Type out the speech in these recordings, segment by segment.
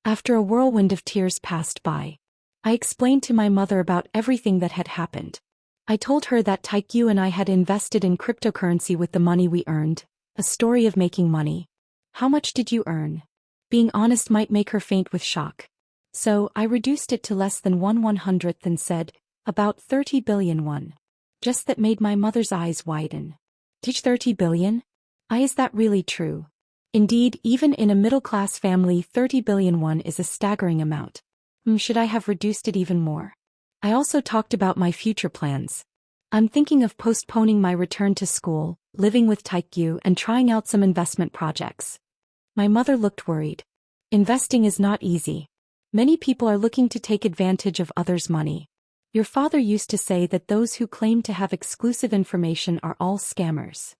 After a whirlwind of tears passed by, I explained to my mother about everything that had happened. I told her that Taekyu and I had invested in cryptocurrency with the money we earned, a story of making money. How much did you earn? Being honest might make her faint with shock. So, I reduced it to less than 1/100th and said, about 30 billion won. Just that made my mother's eyes widen. Teach 30 billion? Is that really true? Indeed, even in a middle-class family 30 billion won is a staggering amount. Should I have reduced it even more? I also talked about my future plans. I'm thinking of postponing my return to school, living with Taekyu and trying out some investment projects. My mother looked worried. Investing is not easy. Many people are looking to take advantage of others' money. Your father used to say that those who claim to have exclusive information are all scammers.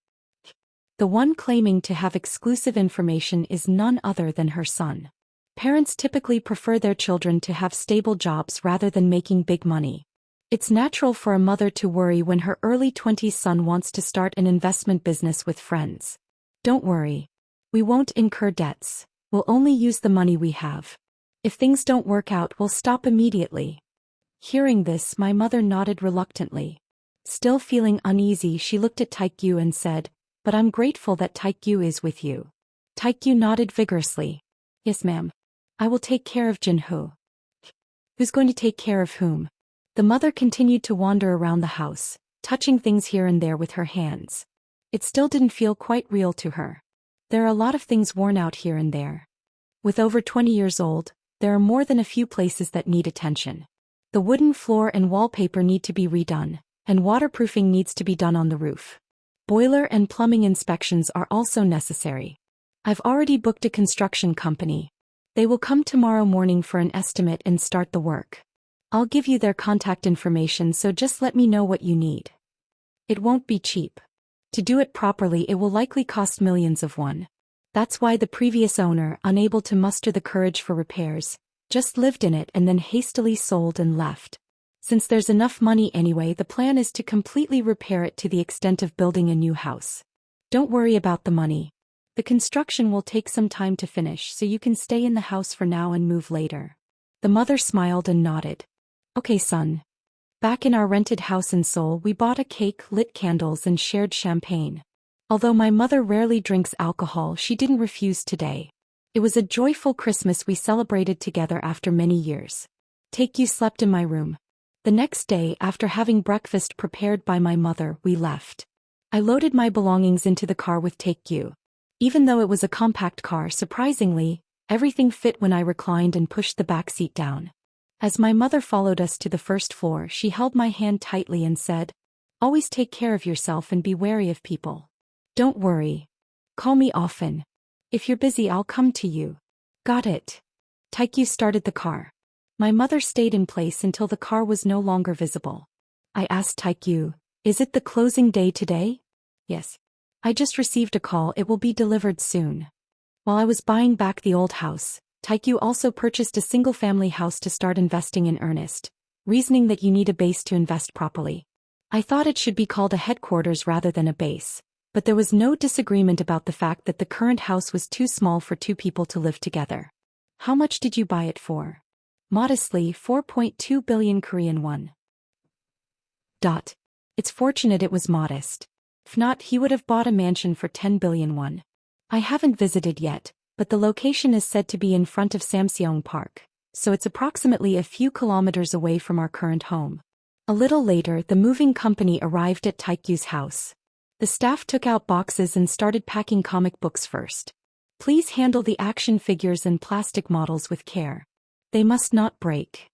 The one claiming to have exclusive information is none other than her son. Parents typically prefer their children to have stable jobs rather than making big money. It's natural for a mother to worry when her early 20s son wants to start an investment business with friends. Don't worry. We won't incur debts. We'll only use the money we have. If things don't work out, we'll stop immediately. Hearing this, my mother nodded reluctantly. Still feeling uneasy, she looked at Taekyu and said, "But I'm grateful that Taekyu is with you." Taekyu nodded vigorously. "Yes, ma'am. I will take care of Jinho." Who's going to take care of whom? The mother continued to wander around the house, touching things here and there with her hands. It still didn't feel quite real to her. There are a lot of things worn out here and there. With over 20 years old, there are more than a few places that need attention. The wooden floor and wallpaper need to be redone, and waterproofing needs to be done on the roof. Boiler and plumbing inspections are also necessary. I've already booked a construction company. They will come tomorrow morning for an estimate and start the work. I'll give you their contact information, so just let me know what you need. It won't be cheap. To do it properly, it will likely cost millions of won. That's why the previous owner, unable to muster the courage for repairs, just lived in it and then hastily sold and left. Since there's enough money anyway, the plan is to completely repair it to the extent of building a new house. Don't worry about the money. The construction will take some time to finish, so you can stay in the house for now and move later. The mother smiled and nodded. Okay, son. Back in our rented house in Seoul, we bought a cake, lit candles and shared champagne. Although my mother rarely drinks alcohol, she didn't refuse today. It was a joyful Christmas we celebrated together after many years. Taekyu slept in my room. The next day, after having breakfast prepared by my mother, we left. I loaded my belongings into the car with Taekyu. Even though it was a compact car, surprisingly, everything fit when I reclined and pushed the back seat down. As my mother followed us to the first floor, she held my hand tightly and said, "Always take care of yourself and be wary of people. Don't worry. Call me often. If you're busy, I'll come to you." Got it. Taekyu started the car. My mother stayed in place until the car was no longer visible. I asked Taekyu, "Is it the closing day today?" "Yes. I just received a call, it will be delivered soon." While I was buying back the old house, Taekyu also purchased a single-family house to start investing in earnest, reasoning that you need a base to invest properly. I thought it should be called a headquarters rather than a base, but there was no disagreement about the fact that the current house was too small for two people to live together. How much did you buy it for? Modestly, 4.2 billion Korean won. It's fortunate it was modest. If not, he would have bought a mansion for 10 billion won. I haven't visited yet, but the location is said to be in front of Samseong Park, so it's approximately a few kilometers away from our current home. A little later, the moving company arrived at Taekyu's house. The staff took out boxes and started packing comic books first. Please handle the action figures and plastic models with care. They must not break.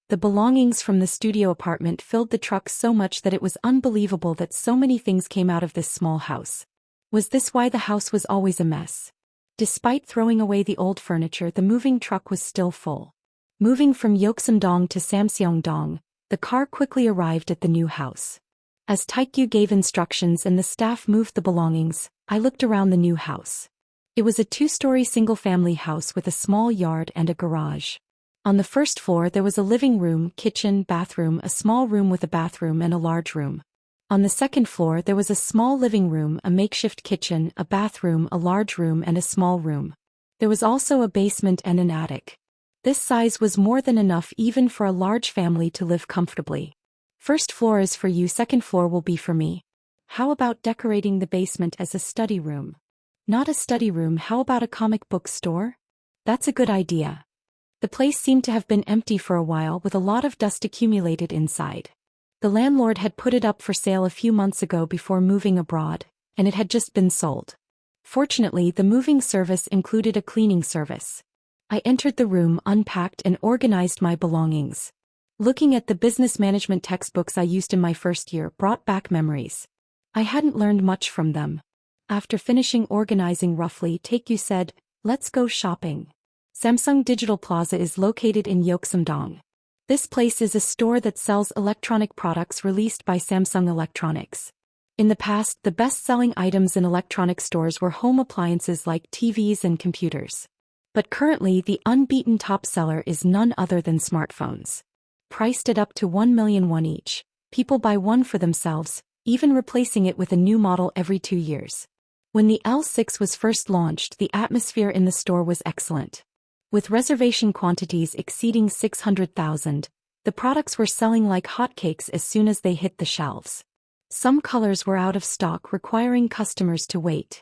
The belongings from the studio apartment filled the truck so much that it was unbelievable that so many things came out of this small house. Was this why the house was always a mess? Despite throwing away the old furniture, the moving truck was still full. Moving from Yeoksamdong to Samseongdong, the car quickly arrived at the new house. As Taekyu gave instructions and the staff moved the belongings, I looked around the new house. It was a two-story single-family house with a small yard and a garage. On the first floor there was a living room, kitchen, bathroom, a small room with a bathroom and a large room. On the second floor there was a small living room, a makeshift kitchen, a bathroom, a large room and a small room. There was also a basement and an attic. This size was more than enough even for a large family to live comfortably. First floor is for you, second floor will be for me. How about decorating the basement as a study room? Not a study room, how about a comic book store? That's a good idea. The place seemed to have been empty for a while with a lot of dust accumulated inside. The landlord had put it up for sale a few months ago before moving abroad, and it had just been sold. Fortunately, the moving service included a cleaning service. I entered the room, unpacked and organized my belongings. Looking at the business management textbooks I used in my first year brought back memories. I hadn't learned much from them. After finishing organizing roughly, Taekyu said, "Let's go shopping." Samsung Digital Plaza is located in Yeoksamdong. This place is a store that sells electronic products released by Samsung Electronics. In the past, the best-selling items in electronic stores were home appliances like TVs and computers. But currently, the unbeaten top seller is none other than smartphones. Priced at up to 1 million won each, people buy one for themselves, even replacing it with a new model every 2 years. When the L6 was first launched, the atmosphere in the store was excellent. With reservation quantities exceeding 600,000, the products were selling like hotcakes as soon as they hit the shelves. Some colors were out of stock, requiring customers to wait.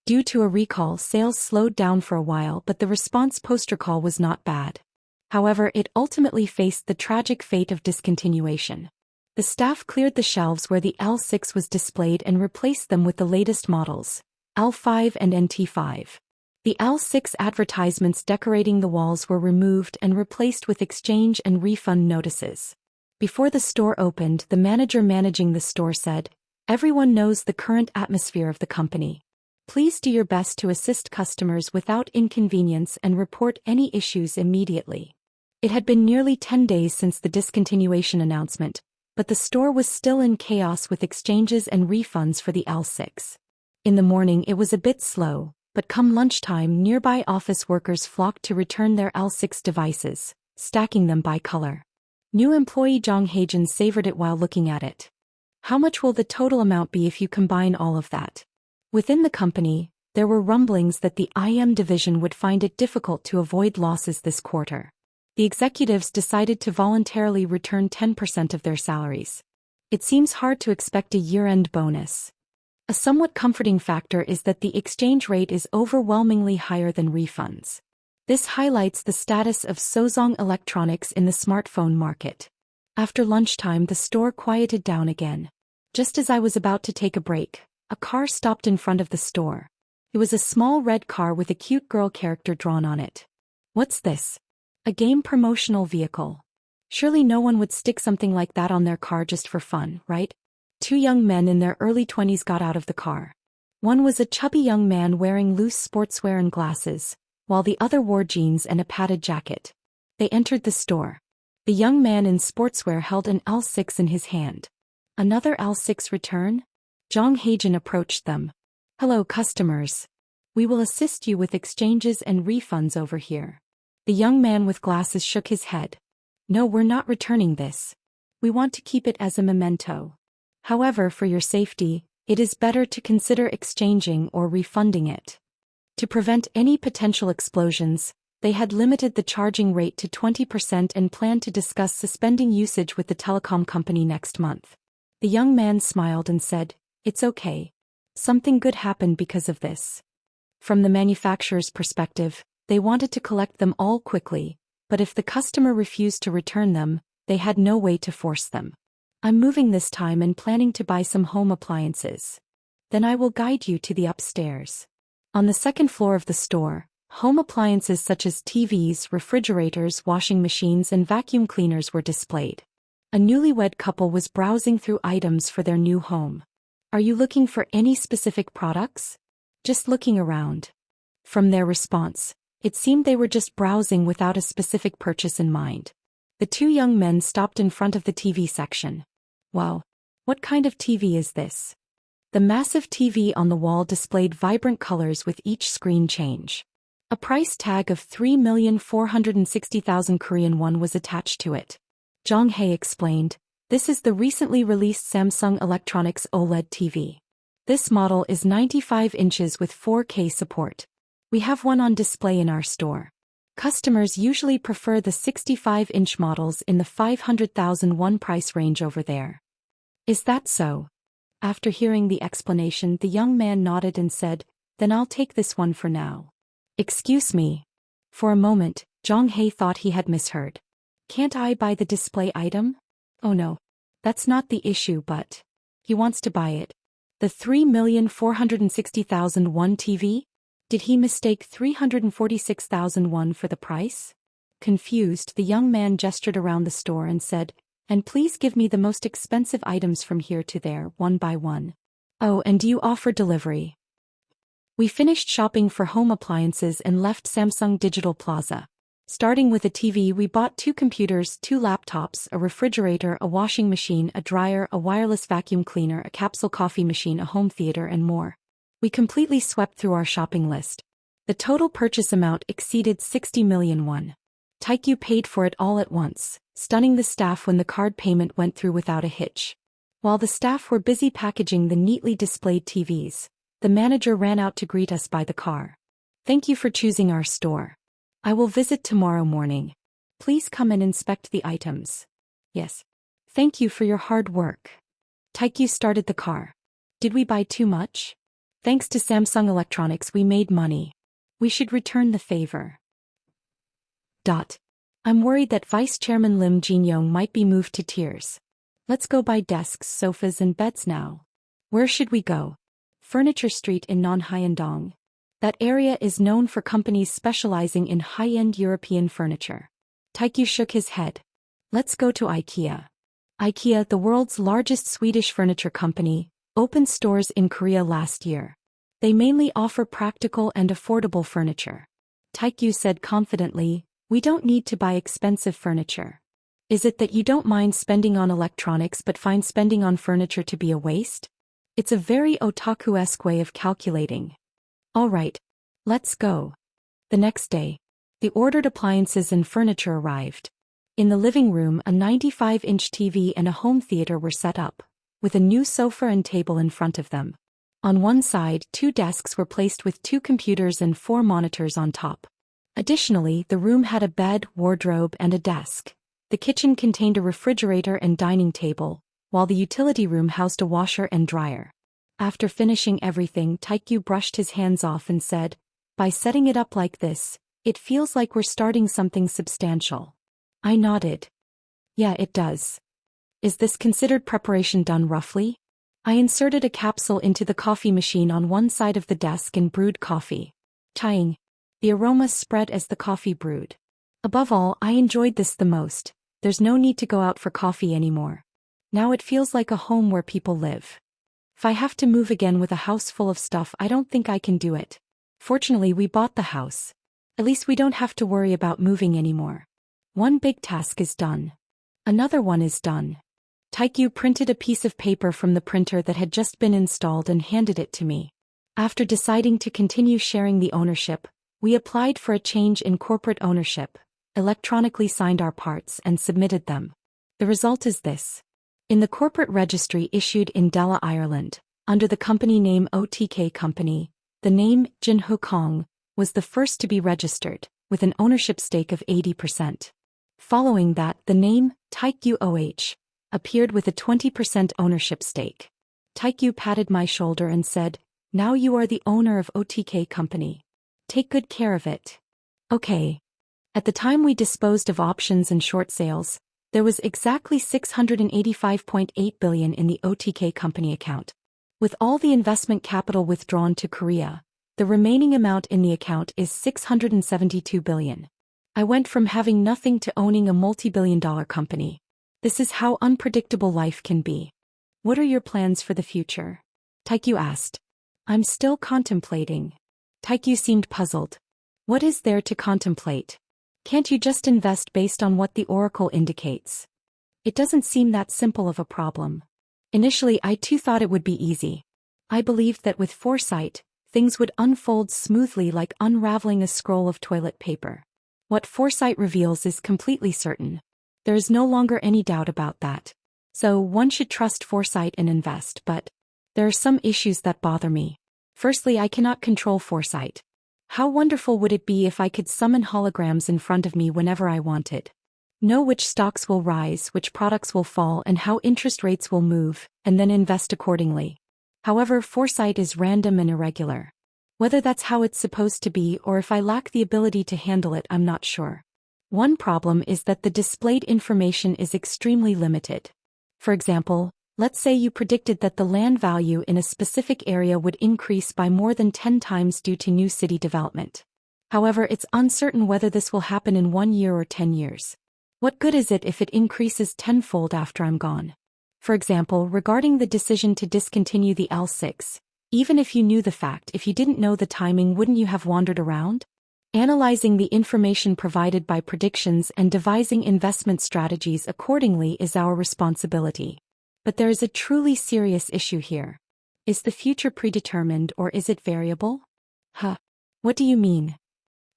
Due to a recall, sales slowed down for a while, but the response post-recall was not bad. However, it ultimately faced the tragic fate of discontinuation. The staff cleared the shelves where the L6 was displayed and replaced them with the latest models, L5 and NT5. The L6 advertisements decorating the walls were removed and replaced with exchange and refund notices. Before the store opened, the manager managing the store said, "Everyone knows the current atmosphere of the company. Please do your best to assist customers without inconvenience and report any issues immediately." It had been nearly 10 days since the discontinuation announcement, but the store was still in chaos with exchanges and refunds for the L6. In the morning it was a bit slow, but come lunchtime nearby office workers flocked to return their L6 devices, stacking them by color. New employee Jong Haejin savored it while looking at it. How much will the total amount be if you combine all of that? Within the company, there were rumblings that the IM division would find it difficult to avoid losses this quarter. The executives decided to voluntarily return 10% of their salaries. It seems hard to expect a year-end bonus. A somewhat comforting factor is that the exchange rate is overwhelmingly higher than refunds. This highlights the status of Sozong Electronics in the smartphone market. After lunchtime, the store quieted down again. Just as I was about to take a break, a car stopped in front of the store. It was a small red car with a cute girl character drawn on it. What's this? A game promotional vehicle. Surely no one would stick something like that on their car just for fun, right? Two young men in their early 20s got out of the car. One was a chubby young man wearing loose sportswear and glasses, while the other wore jeans and a padded jacket. They entered the store. The young man in sportswear held an L6 in his hand. Another L6 return? Jong Haejin approached them. "Hello customers. We will assist you with exchanges and refunds over here." The young man with glasses shook his head. "No, we're not returning this. We want to keep it as a memento. However, for your safety, it is better to consider exchanging or refunding it." To prevent any potential explosions, they had limited the charging rate to 20% and planned to discuss suspending usage with the telecom company next month. The young man smiled and said, "It's okay. Something good happened because of this." From the manufacturer's perspective, they wanted to collect them all quickly, but if the customer refused to return them, they had no way to force them. "I'm moving this time and planning to buy some home appliances. Then I will guide you to the upstairs." On the second floor of the store, home appliances such as TVs, refrigerators, washing machines, and vacuum cleaners were displayed. A newlywed couple was browsing through items for their new home. "Are you looking for any specific products?" "Just looking around." From their response, it seemed they were just browsing without a specific purchase in mind. The two young men stopped in front of the TV section. "Wow, what kind of TV is this?" The massive TV on the wall displayed vibrant colors with each screen change. A price tag of 3,460,000 Korean won was attached to it. Jong Hae explained, "This is the recently released Samsung Electronics OLED TV. This model is 95 inches with 4K support. We have one on display in our store." Customers usually prefer the 65-inch models in the 500,000 won price range over there. Is that so? After hearing the explanation, the young man nodded and said, then I'll take this one for now. Excuse me. For a moment, Jong Hae thought he had misheard. Can't I buy the display item? Oh no. That's not the issue, but he wants to buy it. The 3,460,000 won TV? Did he mistake 346,000 won for the price? Confused, the young man gestured around the store and said, and please give me the most expensive items from here to there, one by one. Oh, and do you offer delivery? We finished shopping for home appliances and left Samsung Digital Plaza. Starting with a TV, we bought 2 computers, 2 laptops, a refrigerator, a washing machine, a dryer, a wireless vacuum cleaner, a capsule coffee machine, a home theater, and more. We completely swept through our shopping list. The total purchase amount exceeded 60 million won. Taekyu paid for it all at once, stunning the staff when the card payment went through without a hitch. While the staff were busy packaging the neatly displayed TVs, the manager ran out to greet us by the car. Thank you for choosing our store. I will visit tomorrow morning. Please come and inspect the items. Yes. Thank you for your hard work. Taekyu started the car. Did we buy too much? Thanks to Samsung Electronics we made money. We should return the favor. I'm worried that Vice Chairman Lim Jin-young might be moved to tears. Let's go buy desks, sofas and beds now. Where should we go? Furniture Street in Non-Hyundong. That area is known for companies specializing in high-end European furniture. Taekyu shook his head. Let's go to IKEA. IKEA, the world's largest Swedish furniture company, opened stores in Korea last year. They mainly offer practical and affordable furniture. Taekyu said confidently, we don't need to buy expensive furniture. Is it that you don't mind spending on electronics but find spending on furniture to be a waste? It's a very otaku-esque way of calculating. All right, let's go. The next day, the ordered appliances and furniture arrived. In the living room, a 95-inch TV and a home theater were set up, with a new sofa and table in front of them. On one side, 2 desks were placed with 2 computers and 4 monitors on top. Additionally, the room had a bed, wardrobe, and a desk. The kitchen contained a refrigerator and dining table, while the utility room housed a washer and dryer. After finishing everything, Taekyu brushed his hands off and said, by setting it up like this, it feels like we're starting something substantial. I nodded. Yeah, it does. Is this considered preparation done roughly? I inserted a capsule into the coffee machine on one side of the desk and brewed coffee. Chang. The aroma spread as the coffee brewed. Above all, I enjoyed this the most. There's no need to go out for coffee anymore. Now it feels like a home where people live. If I have to move again with a house full of stuff, I don't think I can do it. Fortunately, we bought the house. At least we don't have to worry about moving anymore. One big task is done. Another one is done. Taekyu printed a piece of paper from the printer that had just been installed and handed it to me. After deciding to continue sharing the ownership, we applied for a change in corporate ownership, electronically signed our parts and submitted them. The result is this. In the corporate registry issued in Dela, Ireland, under the company name OTK Company, the name Jin Ho Kong was the first to be registered, with an ownership stake of 80%. Following that, the name Taekyu OH appeared with a 20% ownership stake. Taekyu patted my shoulder and said, now you are the owner of OTK Company. Take good care of it. Okay. At the time we disposed of options and short sales, there was exactly 685.8 billion in the OTK Company account. With all the investment capital withdrawn to Korea, the remaining amount in the account is 672 billion. I went from having nothing to owning a multi-billion-dollar company. This is how unpredictable life can be. What are your plans for the future? Taekyu asked. I'm still contemplating. Taekyu seemed puzzled. What is there to contemplate? Can't you just invest based on what the oracle indicates? It doesn't seem that simple of a problem. Initially, I too thought it would be easy. I believed that with foresight, things would unfold smoothly like unraveling a scroll of toilet paper. What foresight reveals is completely certain. There is no longer any doubt about that. So one should trust foresight and invest, but there are some issues that bother me. Firstly, I cannot control foresight. How wonderful would it be if I could summon holograms in front of me whenever I wanted? Know which stocks will rise, which products will fall, and how interest rates will move, and then invest accordingly. However, foresight is random and irregular. Whether that's how it's supposed to be or if I lack the ability to handle it, I'm not sure. One problem is that the displayed information is extremely limited. For example, let's say you predicted that the land value in a specific area would increase by more than 10 times due to new city development. However, it's uncertain whether this will happen in 1 year or 10 years. What good is it if it increases tenfold after I'm gone? For example, regarding the decision to discontinue the L6, even if you knew the fact, if you didn't know the timing, wouldn't you have wandered around? Analyzing the information provided by predictions and devising investment strategies accordingly is our responsibility. But there is a truly serious issue here. Is the future predetermined or is it variable? What do you mean?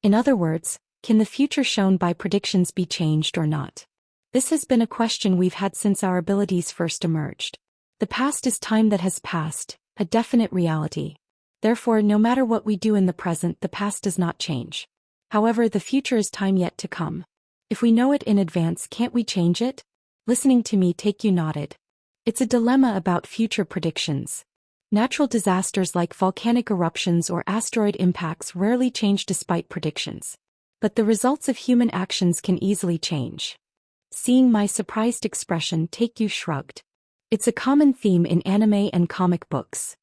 In other words, can the future shown by predictions be changed or not? This has been a question we've had since our abilities first emerged. The past is time that has passed, a definite reality. Therefore, no matter what we do in the present, the past does not change. However, the future is time yet to come. If we know it in advance, can't we change it? Listening to me, Take You nodded. It's a dilemma about future predictions. Natural disasters like volcanic eruptions or asteroid impacts rarely change despite predictions. But the results of human actions can easily change. Seeing my surprised expression, Take You shrugged. It's a common theme in anime and comic books.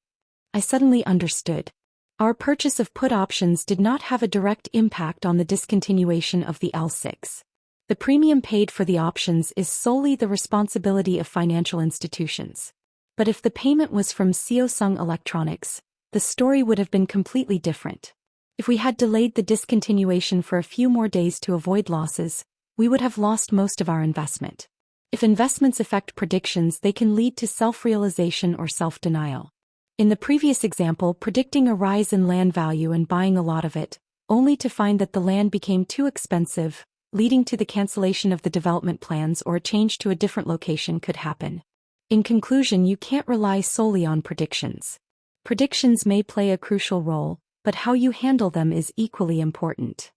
I suddenly understood. Our purchase of put options did not have a direct impact on the discontinuation of the L6. The premium paid for the options is solely the responsibility of financial institutions. But if the payment was from Samsung Electronics, the story would have been completely different. If we had delayed the discontinuation for a few more days to avoid losses, we would have lost most of our investment. If investments affect predictions, they can lead to self-realization or self-denial. In the previous example, predicting a rise in land value and buying a lot of it, only to find that the land became too expensive, leading to the cancellation of the development plans or a change to a different location could happen. In conclusion, you can't rely solely on predictions. Predictions may play a crucial role, but how you handle them is equally important.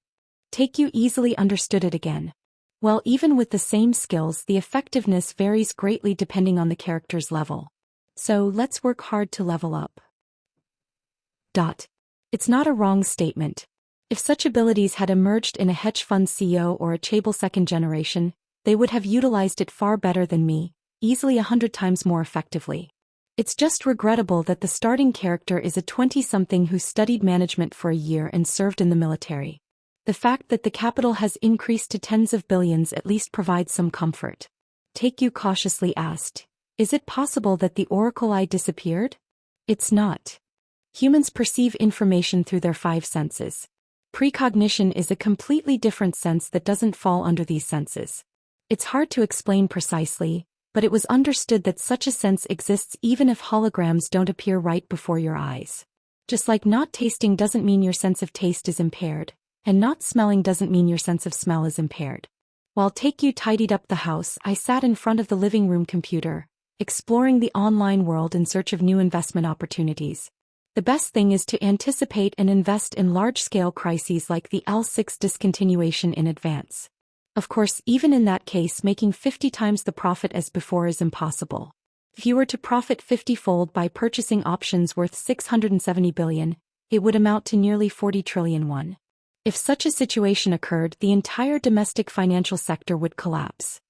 Take You easily understood it again. Well, even with the same skills, the effectiveness varies greatly depending on the character's level. So let's work hard to level up. It's not a wrong statement. If such abilities had emerged in a hedge fund CEO or a Chable second generation, they would have utilized it far better than me, easily 100 times more effectively. It's just regrettable that the starting character is a 20-something who studied management for a year and served in the military. The fact that the capital has increased to tens of billions at least provides some comfort. Take You cautiously asked, is it possible that the Oracle Eye disappeared? It's not. Humans perceive information through their 5 senses. Precognition is a completely different sense that doesn't fall under these senses. It's hard to explain precisely, but it was understood that such a sense exists even if holograms don't appear right before your eyes. Just like not tasting doesn't mean your sense of taste is impaired, and not smelling doesn't mean your sense of smell is impaired. While Take You tidied up the house, I sat in front of the living room computer, exploring the online world in search of new investment opportunities. The best thing is to anticipate and invest in large-scale crises like the L6 discontinuation in advance. Of course, even in that case, making 50 times the profit as before is impossible. If you were to profit 50-fold by purchasing options worth 670 billion, it would amount to nearly 40 trillion won. If such a situation occurred, the entire domestic financial sector would collapse.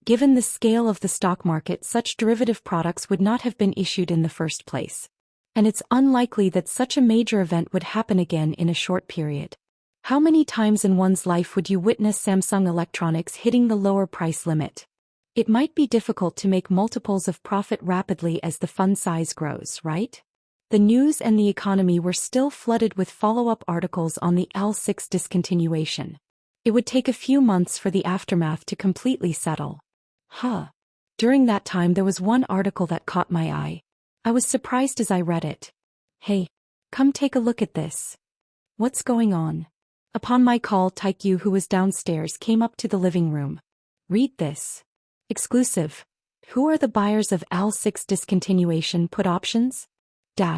Given the scale of the stock market, such derivative products would not have been issued in the first place. And it's unlikely that such a major event would happen again in a short period. How many times in one's life would you witness Samsung Electronics hitting the lower price limit? It might be difficult to make multiples of profit rapidly as the fund size grows, right? The news and the economy were still flooded with follow-up articles on the L6 discontinuation. It would take a few months for the aftermath to completely settle. During that time there was one article that caught my eye. I was surprised as I read it. Hey, come take a look at this. What's going on? Upon my call, Take You, who was downstairs, came up to the living room. Read this. Exclusive. Who are the buyers of L6 discontinuation put options?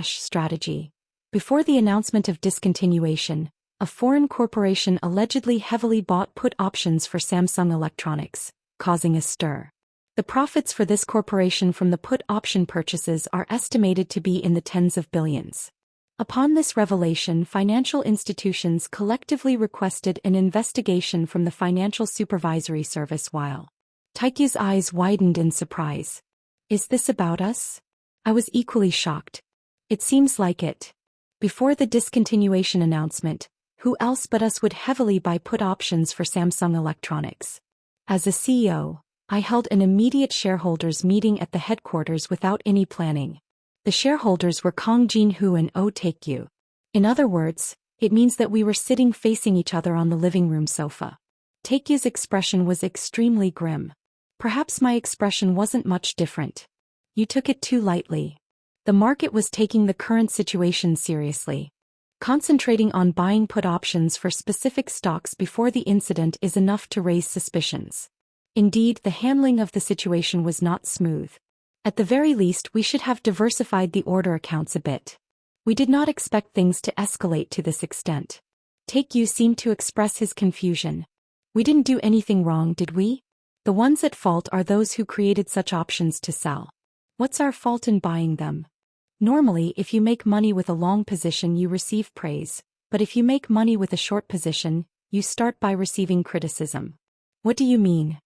Strategy. Before the announcement of discontinuation, a foreign corporation allegedly heavily bought put options for Samsung Electronics, causing a stir. The profits for this corporation from the put option purchases are estimated to be in the tens of billions. Upon this revelation, financial institutions collectively requested an investigation from the Financial Supervisory Service while Taikyu's eyes widened in surprise. Is this about us? I was equally shocked. It seems like it. Before the discontinuation announcement, who else but us would heavily buy put options for Samsung Electronics? As a CEO, I held an immediate shareholders meeting at the headquarters without any planning. The shareholders were Kong Jin-Hu and Oh Taekyu. In other words, it means that we were sitting facing each other on the living room sofa. Taekyu's expression was extremely grim. Perhaps my expression wasn't much different. You took it too lightly. The market was taking the current situation seriously. Concentrating on buying put options for specific stocks before the incident is enough to raise suspicions. Indeed, the handling of the situation was not smooth. At the very least, we should have diversified the order accounts a bit. We did not expect things to escalate to this extent. Taekyu seemed to express his confusion. We didn't do anything wrong, did we? The ones at fault are those who created such options to sell. What's our fault in buying them? Normally, if you make money with a long position, you receive praise, but if you make money with a short position, you start by receiving criticism. What do you mean?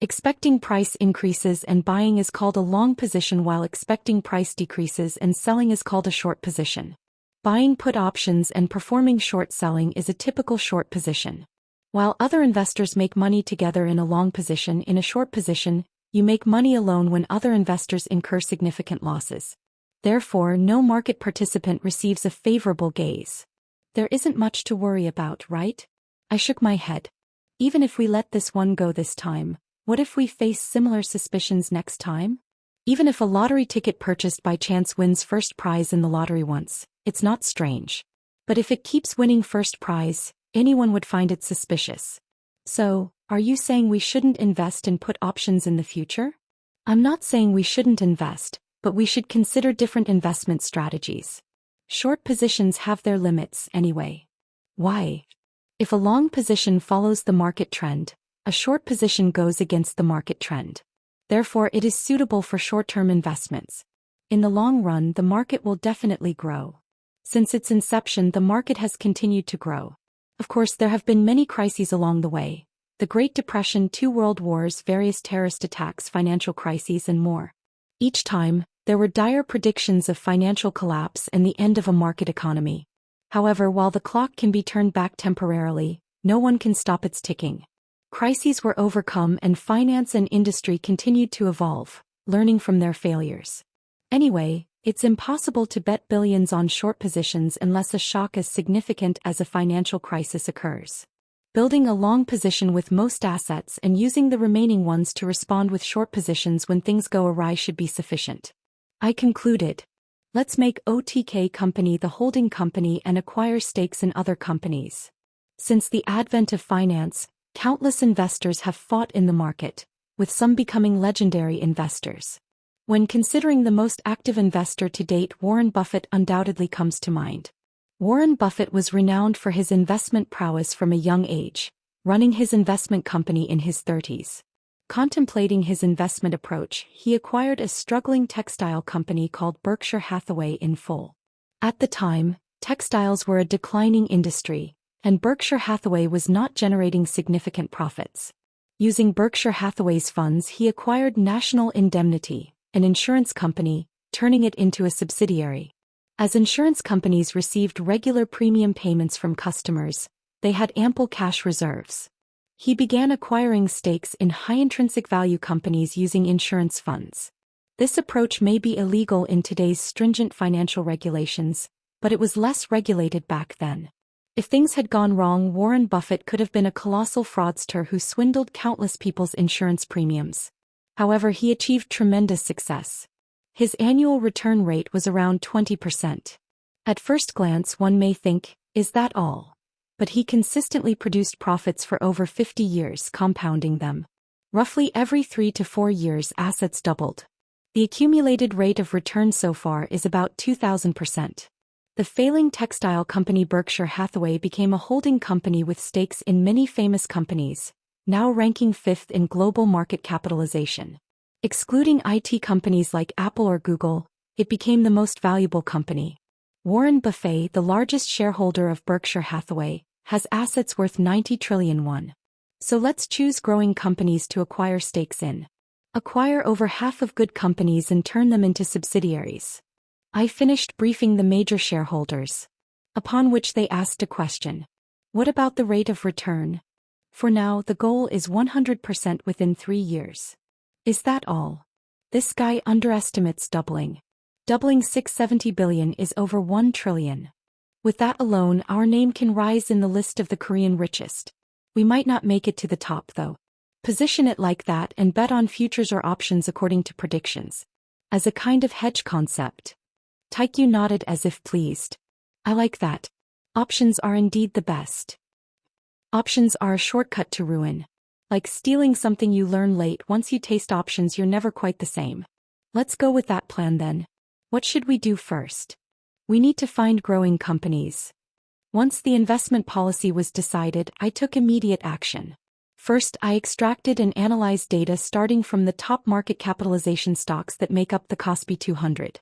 Expecting price increases and buying is called a long position, while expecting price decreases and selling is called a short position. Buying put options and performing short selling is a typical short position. While other investors make money together in a long position, in a short position, you make money alone when other investors incur significant losses. Therefore, no market participant receives a favorable gaze. There isn't much to worry about, right? I shook my head. Even if we let this one go this time, what if we face similar suspicions next time? Even if a lottery ticket purchased by chance wins first prize in the lottery once, it's not strange. But if it keeps winning first prize, anyone would find it suspicious. So, are you saying we shouldn't invest in put options in the future? I'm not saying we shouldn't invest, but we should consider different investment strategies. Short positions have their limits anyway. Why? If a long position follows the market trend, a short position goes against the market trend. Therefore, it is suitable for short-term investments. In the long run, the market will definitely grow. Since its inception, the market has continued to grow. Of course, there have been many crises along the way. The Great Depression, 2 world wars, various terrorist attacks, financial crises, and more. Each time, there were dire predictions of financial collapse and the end of a market economy. However, while the clock can be turned back temporarily, no one can stop its ticking. Crises were overcome and finance and industry continued to evolve, learning from their failures. Anyway, it's impossible to bet billions on short positions unless a shock as significant as a financial crisis occurs. Building a long position with most assets and using the remaining ones to respond with short positions when things go awry should be sufficient. I concluded. Let's make OTK Company the holding company and acquire stakes in other companies. Since the advent of finance, countless investors have fought in the market, with some becoming legendary investors. When considering the most active investor to date, Warren Buffett undoubtedly comes to mind. Warren Buffett was renowned for his investment prowess from a young age, running his investment company in his 30s. Contemplating his investment approach, he acquired a struggling textile company called Berkshire Hathaway in full. At the time, textiles were a declining industry, and Berkshire Hathaway was not generating significant profits. Using Berkshire Hathaway's funds, he acquired National Indemnity, an insurance company, turning it into a subsidiary. As insurance companies received regular premium payments from customers, they had ample cash reserves. He began acquiring stakes in high intrinsic value companies using insurance funds. This approach may be illegal in today's stringent financial regulations, but it was less regulated back then. If things had gone wrong, Warren Buffett could have been a colossal fraudster who swindled countless people's insurance premiums. However, he achieved tremendous success. His annual return rate was around 20%. At first glance, one may think, is that all? But he consistently produced profits for over 50 years, compounding them. Roughly every 3 to 4 years, assets doubled. The accumulated rate of return so far is about 2,000%. The failing textile company Berkshire Hathaway became a holding company with stakes in many famous companies, now ranking fifth in global market capitalization. Excluding IT companies like Apple or Google, it became the most valuable company. Warren Buffett, the largest shareholder of Berkshire Hathaway, has assets worth 90 trillion won. So let's choose growing companies to acquire stakes in. Acquire over half of good companies and turn them into subsidiaries. I finished briefing the major shareholders. Upon which they asked a question. What about the rate of return? For now, the goal is 100% within 3 years. Is that all? This guy underestimates doubling. Doubling 670 billion is over 1 trillion. With that alone, our name can rise in the list of the Korean richest. We might not make it to the top though. Position it like that and bet on futures or options according to predictions. As a kind of hedge concept. Taekyu nodded as if pleased. I like that. Options are indeed the best. Options are a shortcut to ruin. Like stealing something you learn late. Once you taste options, you're never quite the same. Let's go with that plan then. What should we do first? We need to find growing companies. Once the investment policy was decided, I took immediate action. First, I extracted and analyzed data starting from the top market capitalization stocks that make up the Kospi 200.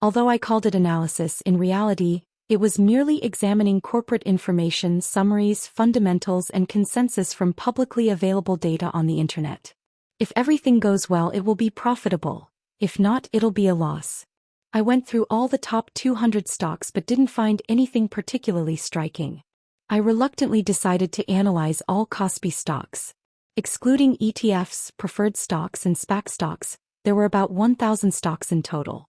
Although I called it analysis, in reality, it was merely examining corporate information, summaries, fundamentals, and consensus from publicly available data on the internet. If everything goes well, it will be profitable. If not, it'll be a loss. I went through all the top 200 stocks but didn't find anything particularly striking. I reluctantly decided to analyze all Kospi stocks. Excluding ETFs, preferred stocks, and SPAC stocks, there were about 1,000 stocks in total.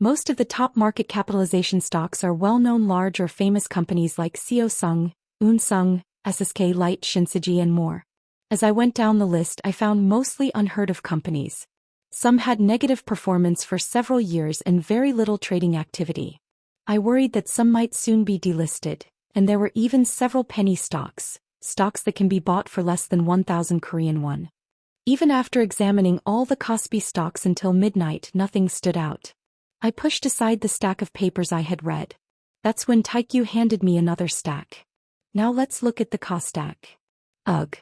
Most of the top market capitalization stocks are well-known large or famous companies like Seosung, Unsung, SSK Light, Shinseji, and more. As I went down the list, I found mostly unheard-of companies. Some had negative performance for several years and very little trading activity. I worried that some might soon be delisted, and there were even several penny stocks, stocks that can be bought for less than 1,000 Korean won. Even after examining all the Kospi stocks until midnight, nothing stood out. I pushed aside the stack of papers I had read. That's when Taekyu handed me another stack. Now let's look at the Kosdaq. Ugh.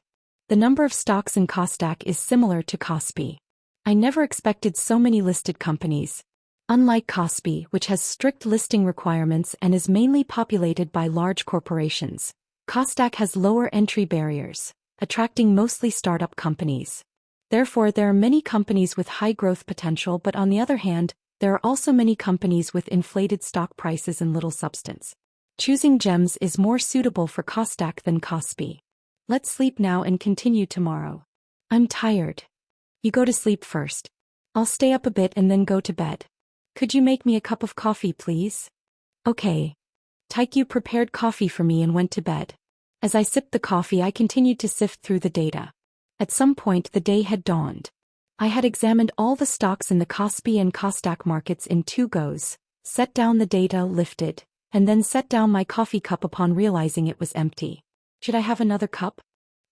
The number of stocks in Kosdaq is similar to Kospi. I never expected so many listed companies. Unlike Kospi, which has strict listing requirements and is mainly populated by large corporations, Kosdaq has lower entry barriers, attracting mostly startup companies. Therefore, there are many companies with high growth potential, but on the other hand, there are also many companies with inflated stock prices and little substance. Choosing gems is more suitable for Kosdaq than Kospi. Let's sleep now and continue tomorrow. I'm tired. You go to sleep first. I'll stay up a bit and then go to bed. Could you make me a cup of coffee, please? Okay. Taekyu prepared coffee for me and went to bed. As I sipped the coffee, I continued to sift through the data. At some point, the day had dawned. I had examined all the stocks in the Kospi and Kosdaq markets in 2 goes, set down the data, lifted, and then set down my coffee cup upon realizing it was empty. Should I have another cup?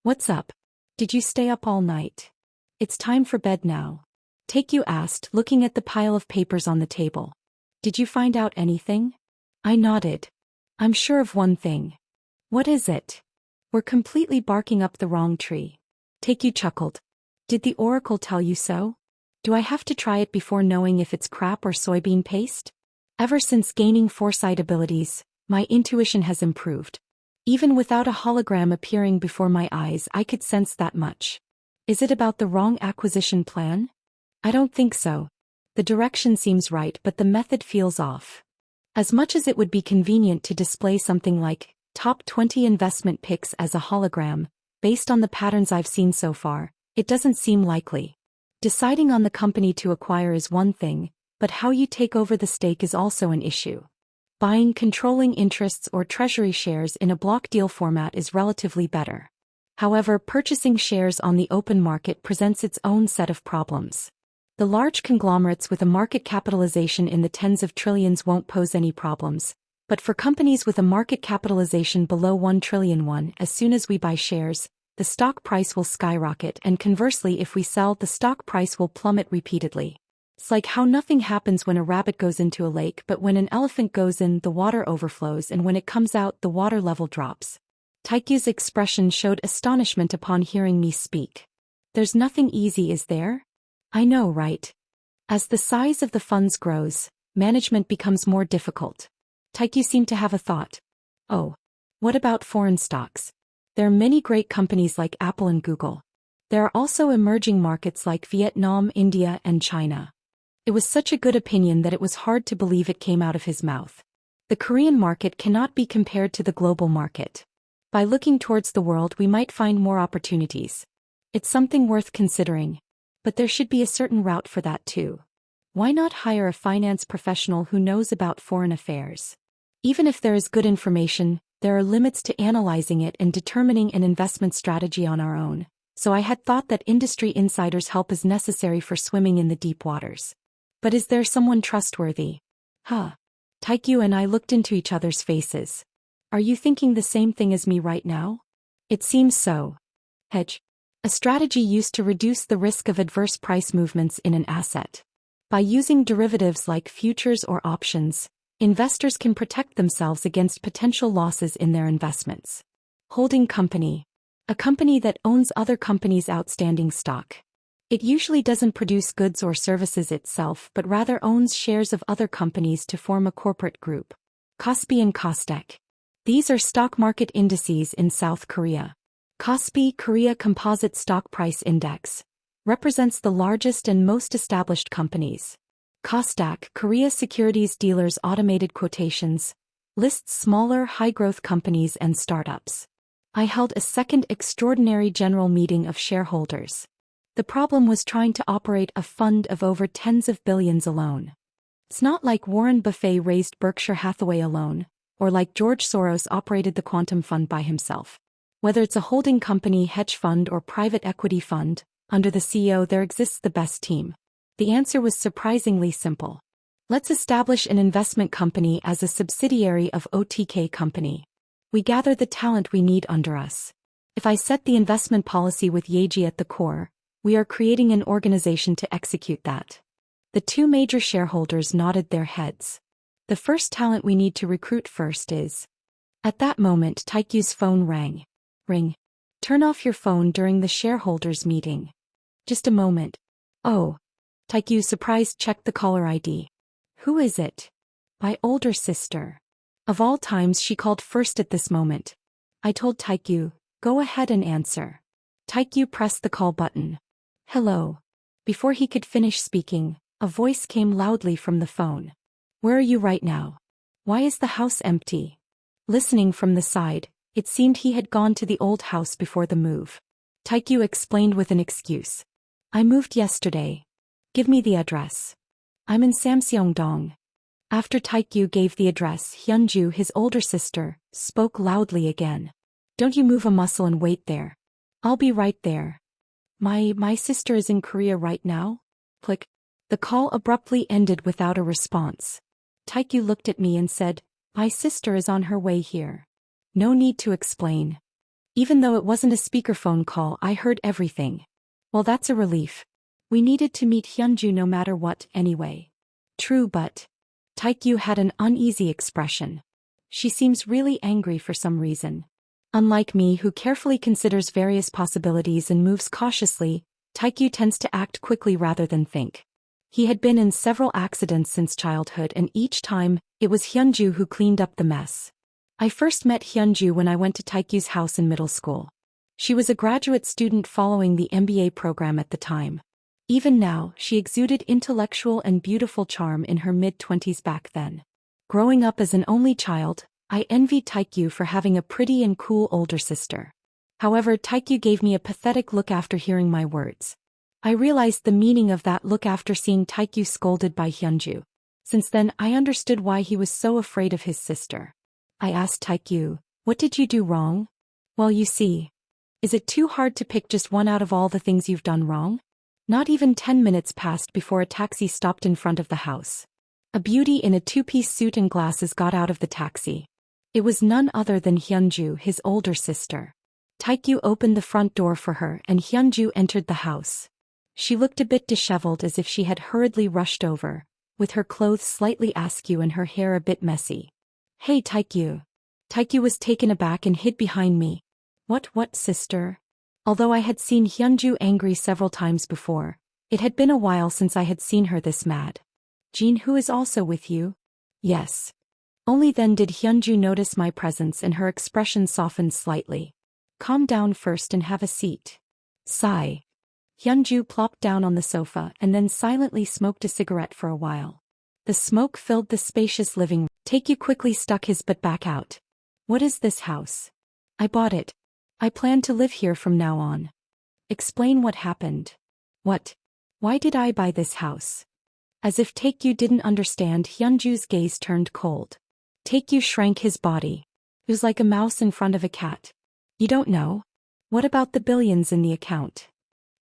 What's up? Did you stay up all night? It's time for bed now. Taekyu asked, looking at the pile of papers on the table. Did you find out anything? I nodded. I'm sure of one thing. What is it? We're completely barking up the wrong tree. Taekyu chuckled. Did the oracle tell you so? Do I have to try it before knowing if it's crap or soybean paste? Ever since gaining foresight abilities, my intuition has improved. Even without a hologram appearing before my eyes, I could sense that much. Is it about the wrong acquisition plan? I don't think so. The direction seems right, but the method feels off. As much as it would be convenient to display something like top 20 investment picks as a hologram, based on the patterns I've seen so far, it doesn't seem likely. Deciding on the company to acquire is one thing, but how you take over the stake is also an issue. Buying controlling interests or treasury shares in a block deal format is relatively better. However, purchasing shares on the open market presents its own set of problems. The large conglomerates with a market capitalization in the tens of trillions won't pose any problems, but for companies with a market capitalization below 1 trillion won, as soon as we buy shares, the stock price will skyrocket, and conversely, if we sell, the stock price will plummet repeatedly. It's like how nothing happens when a rabbit goes into a lake, but when an elephant goes in, the water overflows, and when it comes out, the water level drops. Taikyu's expression showed astonishment upon hearing me speak. There's nothing easy, is there? I know, right? As the size of the funds grows, management becomes more difficult. Taikyu seemed to have a thought. Oh. What about foreign stocks? There are many great companies like Apple and Google. There are also emerging markets like Vietnam, India, and China. It was such a good opinion that it was hard to believe it came out of his mouth. The Korean market cannot be compared to the global market. By looking towards the world, we might find more opportunities. It's something worth considering. But there should be a certain route for that too. Why not hire a finance professional who knows about foreign affairs? Even if there is good information, there are limits to analyzing it and determining an investment strategy on our own. So I had thought that industry insiders' help is necessary for swimming in the deep waters. But is there someone trustworthy? Taikyu and I looked into each other's faces. Are you thinking the same thing as me right now? It seems so. Hedge. A strategy used to reduce the risk of adverse price movements in an asset. By using derivatives like futures or options, investors can protect themselves against potential losses in their investments. Holding company. A company that owns other companies' outstanding stock. It usually doesn't produce goods or services itself but rather owns shares of other companies to form a corporate group. Kospi and Kosdaq. These are stock market indices in South Korea. Kospi, Korea Composite Stock Price Index, represents the largest and most established companies. Kosdaq, Korea Securities Dealers Automated Quotations, lists smaller high-growth companies and startups. I held a second extraordinary general meeting of shareholders. The problem was trying to operate a fund of over tens of billions alone. It's not like Warren Buffett raised Berkshire Hathaway alone, or like George Soros operated the Quantum Fund by himself. Whether it's a holding company, hedge fund, or private equity fund, under the CEO there exists the best team. The answer was surprisingly simple. Let's establish an investment company as a subsidiary of OTK Company. We gather the talent we need under us. If I set the investment policy with Yeji at the core, we are creating an organization to execute that. The two major shareholders nodded their heads. The first talent we need to recruit first is... At that moment Taikyu's phone rang. Ring. Turn off your phone during the shareholders' meeting. Just a moment. Oh. Taikyu, surprised, checked the caller ID. Who is it? My older sister. Of all times she called first at this moment. I told Taikyu, go ahead and answer. Taikyu pressed the call button. Hello. Before he could finish speaking, a voice came loudly from the phone. Where are you right now? Why is the house empty? Listening from the side, it seemed he had gone to the old house before the move. Taikyu explained with an excuse. I moved yesterday. Give me the address. I'm in Samseong-dong. After Taikyu gave the address, Hyunju, his older sister, spoke loudly again. Don't you move a muscle and wait there. I'll be right there. My sister is in Korea right now? Click. The call abruptly ended without a response. Taikyu looked at me and said, my sister is on her way here. No need to explain. Even though it wasn't a speakerphone call, I heard everything. Well, that's a relief. We needed to meet Hyunju no matter what, anyway. True, but... Taikyu had an uneasy expression. She seems really angry for some reason. Unlike me, who carefully considers various possibilities and moves cautiously, Taikyu tends to act quickly rather than think. He had been in several accidents since childhood, and each time, it was Hyunju who cleaned up the mess. I first met Hyunju when I went to Taikyu's house in middle school. She was a graduate student following the MBA program at the time. Even now, she exuded intellectual and beautiful charm in her mid-20s back then. Growing up as an only child, I envied Taikyu for having a pretty and cool older sister. However, Taikyu gave me a pathetic look after hearing my words. I realized the meaning of that look after seeing Taikyu scolded by Hyunju. Since then, I understood why he was so afraid of his sister. I asked Taikyu, what did you do wrong? Well, you see. Is it too hard to pick just one out of all the things you've done wrong? Not even 10 minutes passed before a taxi stopped in front of the house. A beauty in a two-piece suit and glasses got out of the taxi. It was none other than Hyunju, his older sister. Taikyu opened the front door for her and Hyunju entered the house. She looked a bit disheveled, as if she had hurriedly rushed over, with her clothes slightly askew and her hair a bit messy. "Hey, Taekyu." Taekyu was taken aback and hid behind me. What, sister?" Although I had seen Hyunju angry several times before, it had been a while since I had seen her this mad. "Jin, who is also with you?" "Yes." Only then did Hyunju notice my presence and her expression softened slightly. "Calm down first and have a seat." Sigh. Hyunju plopped down on the sofa and then silently smoked a cigarette for a while. The smoke filled the spacious living room. Taekyu quickly stuck his butt back out. "What is this house?" "I bought it. I plan to live here from now on." "Explain what happened." "What? Why did I buy this house?" As if Taekyu didn't understand, Hyunju's gaze turned cold. Taekyu shrank his body. It was like a mouse in front of a cat. "You don't know? What about the billions in the account?"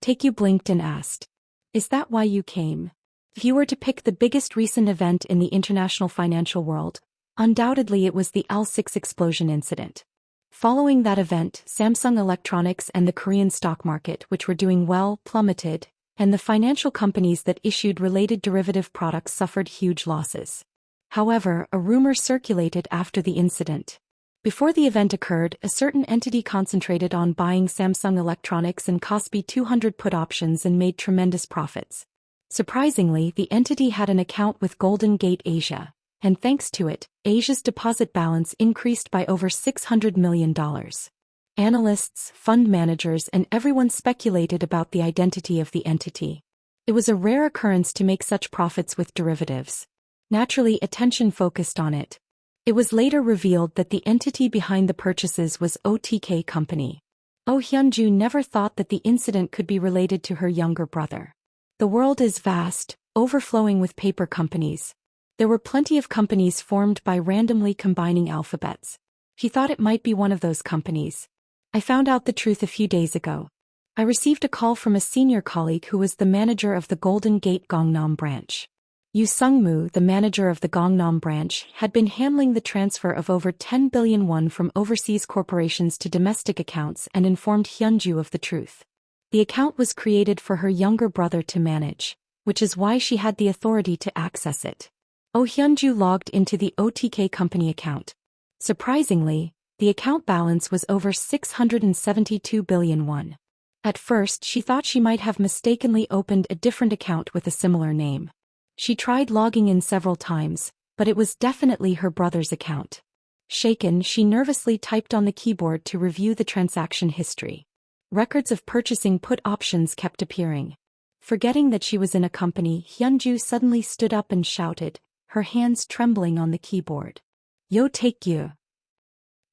Taekyu blinked and asked. "Is that why you came?" If you were to pick the biggest recent event in the international financial world, undoubtedly it was the L6 explosion incident. Following that event, Samsung Electronics and the Korean stock market, which were doing well, plummeted, and the financial companies that issued related derivative products suffered huge losses. However, a rumor circulated after the incident. Before the event occurred, a certain entity concentrated on buying Samsung Electronics and KOSPI 200 put options and made tremendous profits. Surprisingly, the entity had an account with Golden Gate Asia, and thanks to it, Asia's deposit balance increased by over $600 million. Analysts, fund managers, and everyone speculated about the identity of the entity. It was a rare occurrence to make such profits with derivatives. Naturally, attention focused on it. It was later revealed that the entity behind the purchases was OTK Company. Oh Hyunju never thought that the incident could be related to her younger brother. The world is vast, overflowing with paper companies. There were plenty of companies formed by randomly combining alphabets. He thought it might be one of those companies. I found out the truth a few days ago. I received a call from a senior colleague who was the manager of the Golden Gate Gangnam branch. Yu Sung-moo, the manager of the Gangnam branch, had been handling the transfer of over 10 billion won from overseas corporations to domestic accounts and informed Hyunju of the truth. The account was created for her younger brother to manage, which is why she had the authority to access it. Oh Hyunju logged into the OTK Company account. Surprisingly, the account balance was over 672 billion won. At first she thought she might have mistakenly opened a different account with a similar name. She tried logging in several times, but it was definitely her brother's account. Shaken, she nervously typed on the keyboard to review the transaction history. Records of purchasing put options kept appearing. Forgetting that she was in a company, Hyunju suddenly stood up and shouted, her hands trembling on the keyboard. "Yo Taekyu."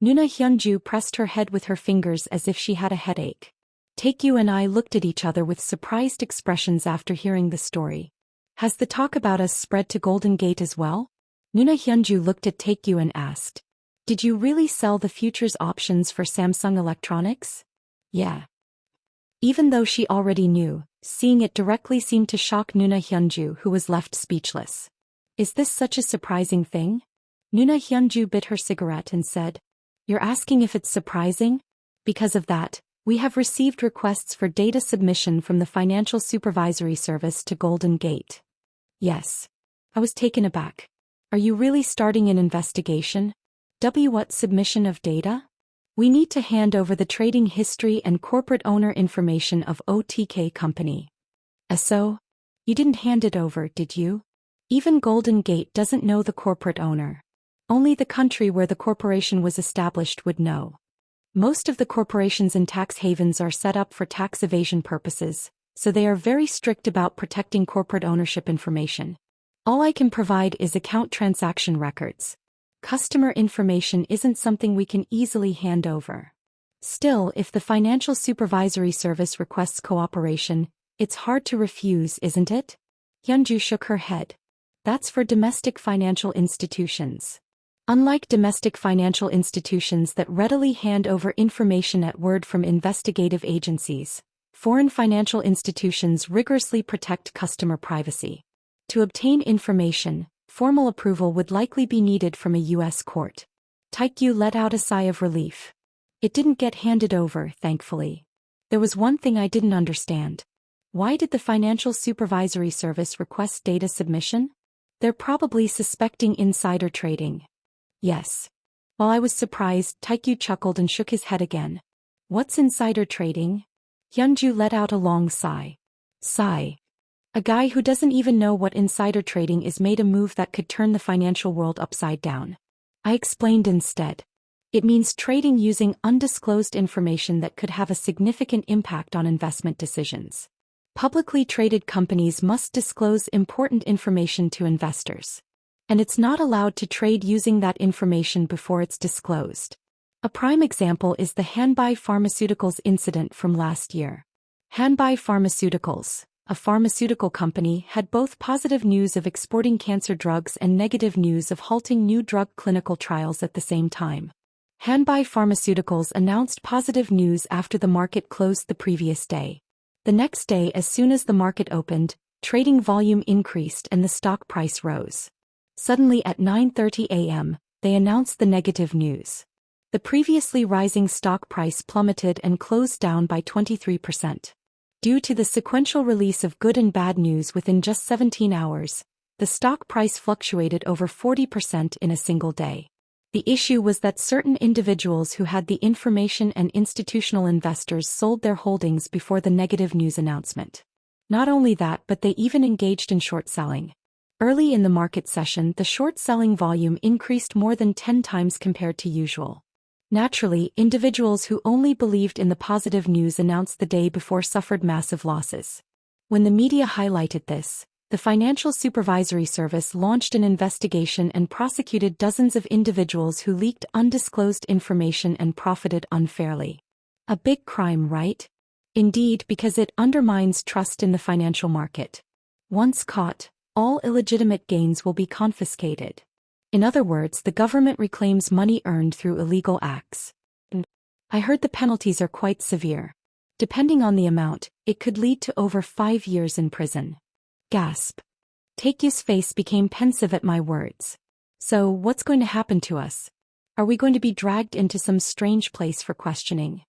Nuna Hyunju pressed her head with her fingers as if she had a headache. Taekyu and I looked at each other with surprised expressions after hearing the story. Has the talk about us spread to Golden Gate as well? Nuna Hyunju looked at Taekyu and asked. Did you really sell the futures options for Samsung Electronics? Yeah. Even though she already knew, seeing it directly seemed to shock Nuna Hyunju, who was left speechless. Is this such a surprising thing? Nuna Hyunju bit her cigarette and said, You're asking if it's surprising? Because of that, we have received requests for data submission from the Financial Supervisory Service to Golden Gate. Yes. I was taken aback. Are you really starting an investigation? What submission of data? We need to hand over the trading history and corporate owner information of OTK Company. So? You didn't hand it over, did you? Even Golden Gate doesn't know the corporate owner. Only the country where the corporation was established would know. Most of the corporations in tax havens are set up for tax evasion purposes, so they are very strict about protecting corporate ownership information. All I can provide is account transaction records. Customer information isn't something we can easily hand over. Still, if the Financial Supervisory Service requests cooperation, it's hard to refuse, isn't it? Hyunju shook her head. That's for domestic financial institutions. Unlike domestic financial institutions that readily hand over information at word from investigative agencies, foreign financial institutions rigorously protect customer privacy. To obtain information, formal approval would likely be needed from a U.S. court. Taekyu let out a sigh of relief. It didn't get handed over, thankfully. There was one thing I didn't understand. Why did the Financial Supervisory Service request data submission? They're probably suspecting insider trading. Yes. While I was surprised, Taekyu chuckled and shook his head again. What's insider trading? Hyunju let out a long sigh. Sigh. A guy who doesn't even know what insider trading is made a move that could turn the financial world upside down. I explained instead. It means trading using undisclosed information that could have a significant impact on investment decisions. Publicly traded companies must disclose important information to investors. And it's not allowed to trade using that information before it's disclosed. A prime example is the Hanbei Pharmaceuticals incident from last year. Hanbei Pharmaceuticals, a pharmaceutical company, had both positive news of exporting cancer drugs and negative news of halting new drug clinical trials at the same time. Hanbei Pharmaceuticals announced positive news after the market closed the previous day. The next day, as soon as the market opened, trading volume increased and the stock price rose. Suddenly at 9:30 a.m., they announced the negative news. The previously rising stock price plummeted and closed down by 23%. Due to the sequential release of good and bad news within just 17 hours, the stock price fluctuated over 40% in a single day. The issue was that certain individuals who had the information and institutional investors sold their holdings before the negative news announcement. Not only that, but they even engaged in short selling. Early in the market session, the short selling volume increased more than 10 times compared to usual. Naturally, individuals who only believed in the positive news announced the day before suffered massive losses. When the media highlighted this, the Financial Supervisory Service launched an investigation and prosecuted dozens of individuals who leaked undisclosed information and profited unfairly. A big crime, right? Indeed, because it undermines trust in the financial market. Once caught, all illegitimate gains will be confiscated. In other words, the government reclaims money earned through illegal acts. I heard the penalties are quite severe. Depending on the amount, it could lead to over 5 years in prison. Gasp. Taegyu's face became pensive at my words. So, what's going to happen to us? Are we going to be dragged into some strange place for questioning?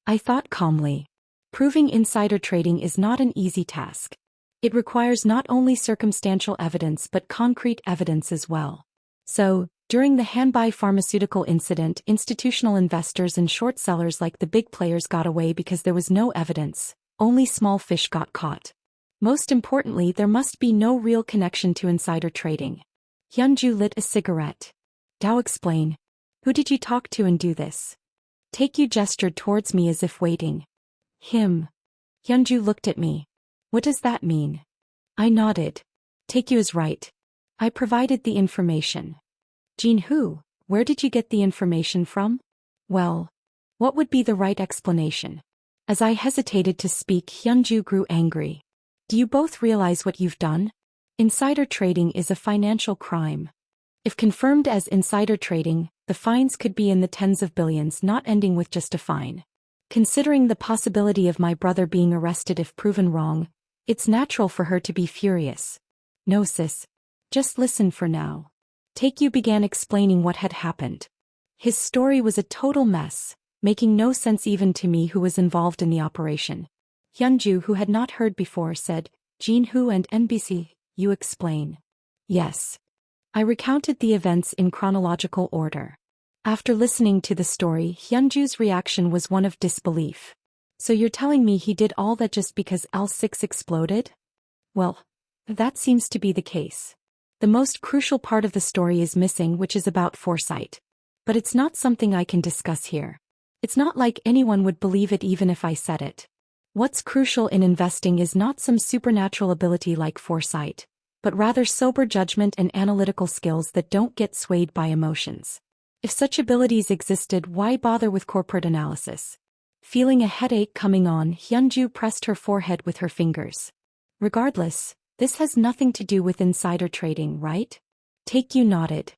I thought calmly. Proving insider trading is not an easy task. It requires not only circumstantial evidence but concrete evidence as well. So, during the Hanbei Pharmaceutical incident, institutional investors and short sellers like the big players got away because there was no evidence. Only small fish got caught. Most importantly, there must be no real connection to insider trading. Hyunju lit a cigarette. Dao, explain. Who did you talk to and do this? Taekyu gestured towards me as if waiting. Him. Hyunju looked at me. What does that mean? I nodded. Taekyu is right. I provided the information. Jin who? Where did you get the information from? Well, what would be the right explanation? As I hesitated to speak, Hyunju grew angry. Do you both realize what you've done? Insider trading is a financial crime. If confirmed as insider trading, the fines could be in the tens of billions, not ending with just a fine. Considering the possibility of my brother being arrested if proven wrong, it's natural for her to be furious. No sis. Just listen for now. Taekyu began explaining what had happened. His story was a total mess, making no sense even to me who was involved in the operation. Hyunju, who had not heard before, said, Jinhu and NBC, you explain. Yes. I recounted the events in chronological order. After listening to the story, Hyunju's reaction was one of disbelief. So you're telling me he did all that just because L6 exploded? Well, that seems to be the case. The most crucial part of the story is missing, which is about foresight. But it's not something I can discuss here. It's not like anyone would believe it even if I said it. What's crucial in investing is not some supernatural ability like foresight, but rather sober judgment and analytical skills that don't get swayed by emotions. If such abilities existed, why bother with corporate analysis? Feeling a headache coming on, Hyunju pressed her forehead with her fingers. Regardless, this has nothing to do with insider trading, right? Taekyu nodded.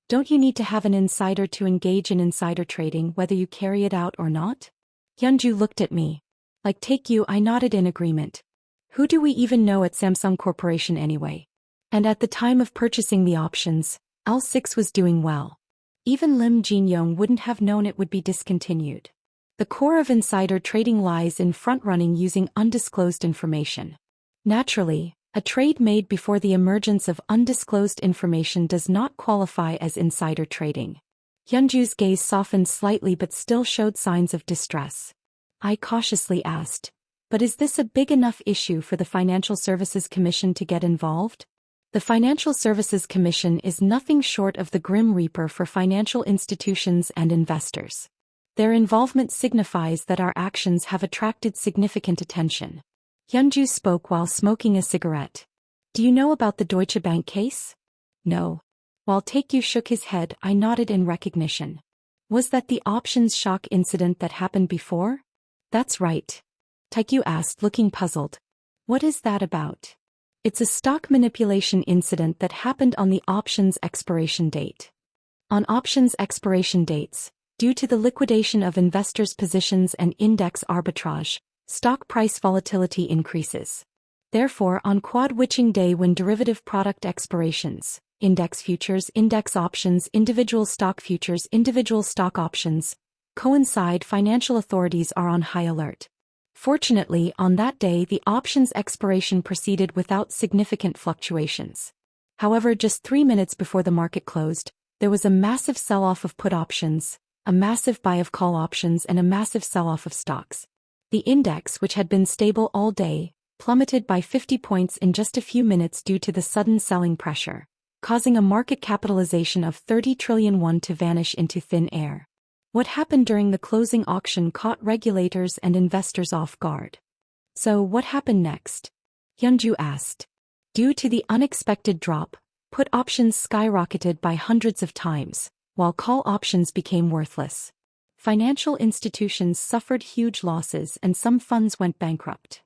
Don't you need to have an insider to engage in insider trading whether you carry it out or not? Hyunju looked at me. Like Taekyu, I nodded in agreement. Who do we even know at Samsung Corporation anyway? And at the time of purchasing the options, L6 was doing well. Even Lim Jin-young wouldn't have known it would be discontinued. The core of insider trading lies in front-running using undisclosed information. Naturally, a trade made before the emergence of undisclosed information does not qualify as insider trading. Hyunju's gaze softened slightly but still showed signs of distress. I cautiously asked, "But is this a big enough issue for the Financial Services Commission to get involved?" The Financial Services Commission is nothing short of the Grim Reaper for financial institutions and investors. Their involvement signifies that our actions have attracted significant attention. Hyunju spoke while smoking a cigarette. "Do you know about the Deutsche Bank case?" "No." While Taekyu shook his head, I nodded in recognition. "Was that the options shock incident that happened before?" "That's right." Taekyu asked, looking puzzled. "What is that about?" "It's a stock manipulation incident that happened on the options expiration date. On options expiration dates, due to the liquidation of investors' positions and index arbitrage, stock price volatility increases. Therefore, on quad witching day when derivative product expirations, index futures, index options, individual stock futures, individual stock options, coincide, financial authorities are on high alert. Fortunately, on that day the options expiration proceeded without significant fluctuations. However, just 3 minutes before the market closed, there was a massive sell-off of put options, a massive buy of call options and a massive sell-off of stocks. The index, which had been stable all day, plummeted by 50 points in just a few minutes due to the sudden selling pressure, causing a market capitalization of 30 trillion won to vanish into thin air. What happened during the closing auction caught regulators and investors off guard. "So what happened next?" Hyunju asked. Due to the unexpected drop, put options skyrocketed by hundreds of times, while call options became worthless. Financial institutions suffered huge losses and some funds went bankrupt.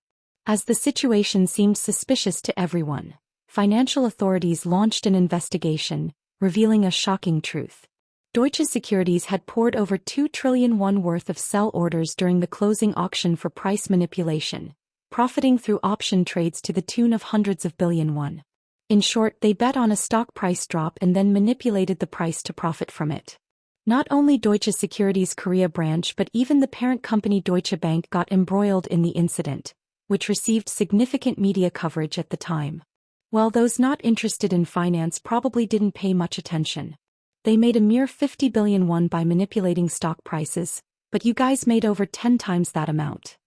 As the situation seemed suspicious to everyone, financial authorities launched an investigation, revealing a shocking truth. Deutsche Securities had poured over 2 trillion won worth of sell orders during the closing auction for price manipulation, profiting through option trades to the tune of hundreds of billion won. In short, they bet on a stock price drop and then manipulated the price to profit from it. Not only Deutsche Securities Korea branch but even the parent company Deutsche Bank got embroiled in the incident, which received significant media coverage at the time. While those not interested in finance probably didn't pay much attention. They made a mere 50 billion won by manipulating stock prices, but you guys made over 10 times that amount.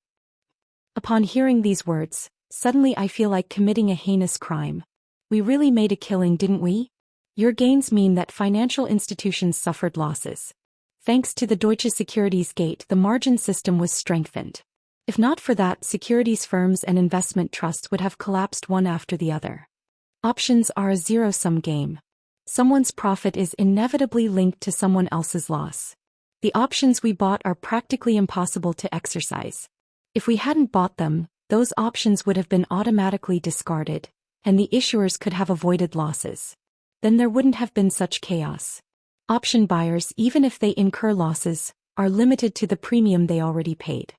Upon hearing these words, suddenly I feel like committing a heinous crime. We really made a killing, didn't we? Your gains mean that financial institutions suffered losses. Thanks to the Deutsche Securities Gate, the margin system was strengthened. If not for that, securities firms and investment trusts would have collapsed one after the other. Options are a zero-sum game. Someone's profit is inevitably linked to someone else's loss. The options we bought are practically impossible to exercise. If we hadn't bought them, those options would have been automatically discarded, and the issuers could have avoided losses. Then there wouldn't have been such chaos. Option buyers, even if they incur losses, are limited to the premium they already paid.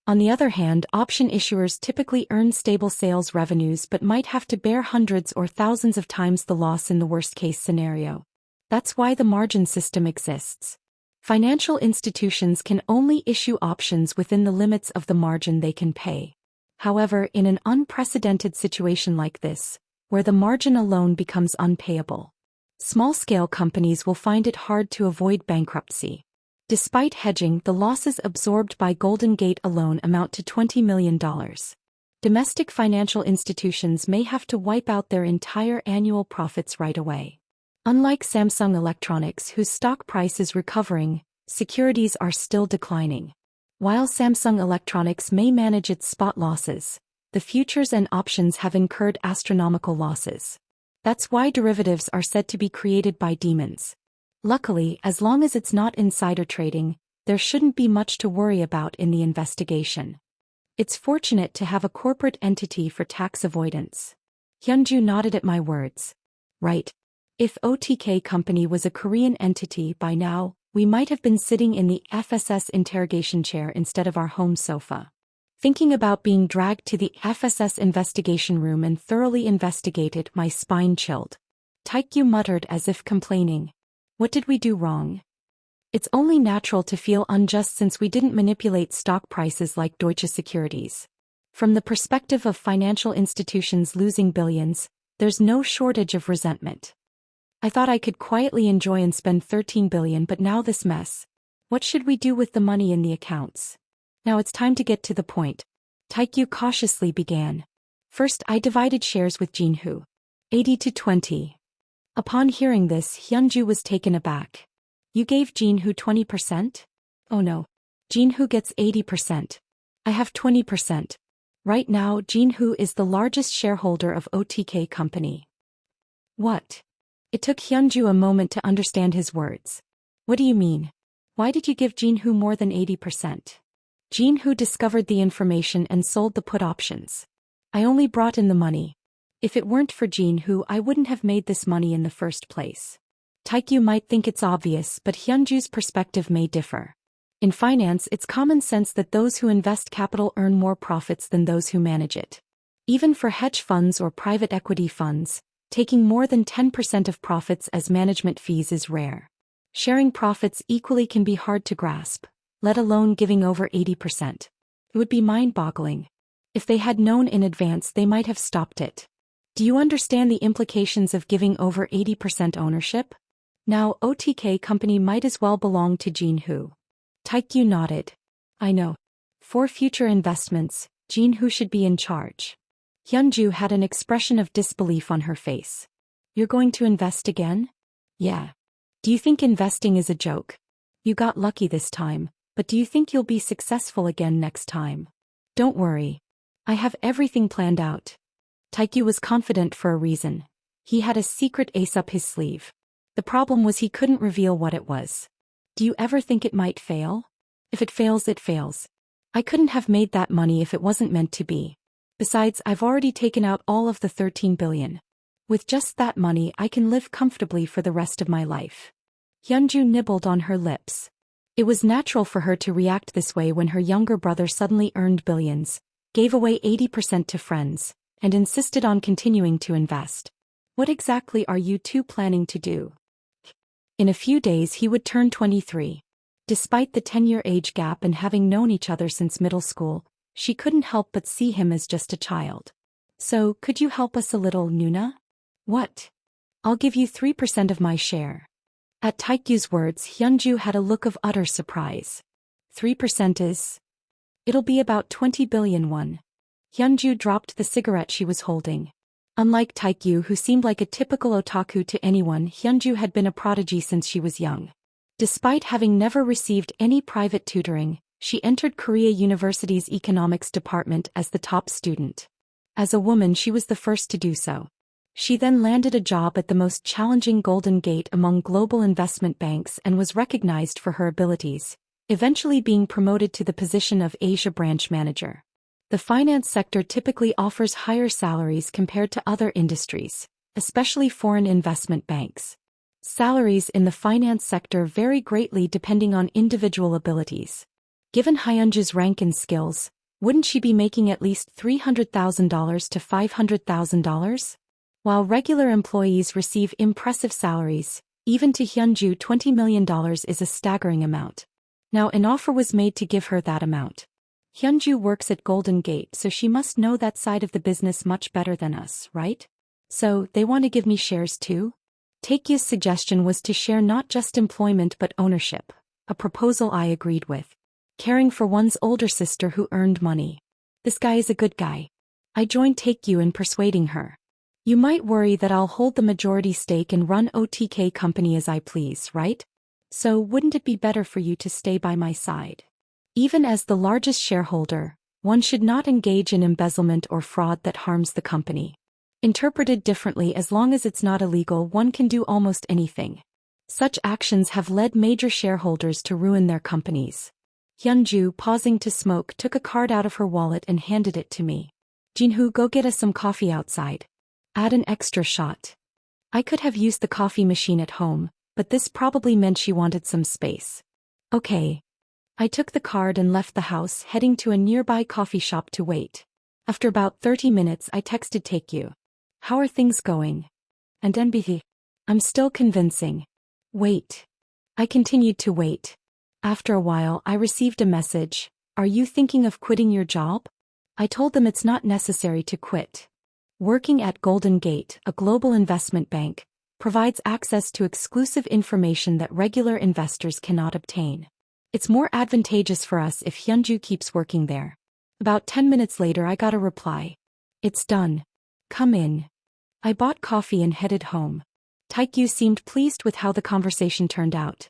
On the other hand, option issuers typically earn stable sales revenues but might have to bear hundreds or thousands of times the loss in the worst-case scenario. That's why the margin system exists. Financial institutions can only issue options within the limits of the margin they can pay. However, in an unprecedented situation like this, where the margin alone becomes unpayable, small-scale companies will find it hard to avoid bankruptcy. Despite hedging, the losses absorbed by Golden Gate alone amount to $20 million. Domestic financial institutions may have to wipe out their entire annual profits right away. Unlike Samsung Electronics, whose stock price is recovering, securities are still declining. While Samsung Electronics may manage its spot losses, the futures and options have incurred astronomical losses. That's why derivatives are said to be created by demons. Luckily, as long as it's not insider trading, there shouldn't be much to worry about in the investigation. It's fortunate to have a corporate entity for tax avoidance. Hyunju nodded at my words. Right. If OTK Company was a Korean entity by now, we might have been sitting in the FSS interrogation chair instead of our home sofa. Thinking about being dragged to the FSS investigation room and thoroughly investigated, my spine chilled. Taekyu muttered as if complaining. What did we do wrong? It's only natural to feel unjust since we didn't manipulate stock prices like Deutsche Securities. From the perspective of financial institutions losing billions, there's no shortage of resentment. I thought I could quietly enjoy and spend 13 billion, but now this mess. What should we do with the money in the accounts? Now it's time to get to the point. Taekyu cautiously began. First, I divided shares with Jinhu. 80-20. Upon hearing this, Hyunju was taken aback. You gave Jinhu 20%? Oh no. Jinhu gets 80%. I have 20%. Right now, Jinhu is the largest shareholder of OTK company. What? It took Hyunju a moment to understand his words. What do you mean? Why did you give Jinhu more than 80%? Jinhu discovered the information and sold the put options. I only brought in the money. If it weren't for Jinhu, I wouldn't have made this money in the first place. Taekyu might think it's obvious, but Hyunju's perspective may differ. In finance, it's common sense that those who invest capital earn more profits than those who manage it. Even for hedge funds or private equity funds, taking more than 10% of profits as management fees is rare. Sharing profits equally can be hard to grasp, let alone giving over 80%. It would be mind-boggling. If they had known in advance, they might have stopped it. Do you understand the implications of giving over 80% ownership? Now, OTK company might as well belong to Jinhu. Taekyu nodded. I know. For future investments, Jinhu should be in charge. Hyunju had an expression of disbelief on her face. You're going to invest again? Yeah. Do you think investing is a joke? You got lucky this time, but do you think you'll be successful again next time? Don't worry. I have everything planned out. Taekyu was confident for a reason. He had a secret ace up his sleeve. The problem was he couldn't reveal what it was. Do you ever think it might fail? If it fails, it fails. I couldn't have made that money if it wasn't meant to be. Besides, I've already taken out all of the 13 billion. With just that money, I can live comfortably for the rest of my life. Hyunju nibbled on her lips. It was natural for her to react this way when her younger brother suddenly earned billions, gave away 80% to friends, and insisted on continuing to invest. What exactly are you two planning to do? In a few days he would turn 23. Despite the 10-year age gap and having known each other since middle school, she couldn't help but see him as just a child. So, could you help us a little, Nuna? What? I'll give you 3% of my share. At Taekyu's words, Hyunju had a look of utter surprise. 3% is? It'll be about 20 billion won. Hyunju dropped the cigarette she was holding. Unlike Taekyu, who seemed like a typical otaku to anyone, Hyunju had been a prodigy since she was young. Despite having never received any private tutoring, she entered Korea University's economics department as the top student. As a woman, she was the first to do so. She then landed a job at the most challenging Golden Gate among global investment banks and was recognized for her abilities, eventually being promoted to the position of Asia branch manager. The finance sector typically offers higher salaries compared to other industries, especially foreign investment banks. Salaries in the finance sector vary greatly depending on individual abilities. Given Hyunju's rank and skills, wouldn't she be making at least $300,000 to $500,000? While regular employees receive impressive salaries, even to Hyunju $20 million is a staggering amount. Now an offer was made to give her that amount. Hyunju works at Golden Gate, so she must know that side of the business much better than us, right? So, they want to give me shares too? Taekyu's suggestion was to share not just employment but ownership, a proposal I agreed with. Caring for one's older sister who earned money. This guy is a good guy. I joined Taekyu in persuading her. You might worry that I'll hold the majority stake and run OTK company as I please, right? So wouldn't it be better for you to stay by my side? Even as the largest shareholder, one should not engage in embezzlement or fraud that harms the company. Interpreted differently, as long as it's not illegal, one can do almost anything. Such actions have led major shareholders to ruin their companies. Hyunju, pausing to smoke, took a card out of her wallet and handed it to me. Jinhu, go get us some coffee outside. Add an extra shot. I could have used the coffee machine at home, but this probably meant she wanted some space. Okay. I took the card and left the house, heading to a nearby coffee shop to wait. After about 30 minutes I texted Taekyu. How are things going? And NBT? I'm still convincing. Wait. I continued to wait. After a while, I received a message. Are you thinking of quitting your job? I told them it's not necessary to quit. Working at Golden Gate, a global investment bank, provides access to exclusive information that regular investors cannot obtain. It's more advantageous for us if Hyunju keeps working there. About 10 minutes later, I got a reply. It's done. Come in. I bought coffee and headed home. Taekyu seemed pleased with how the conversation turned out.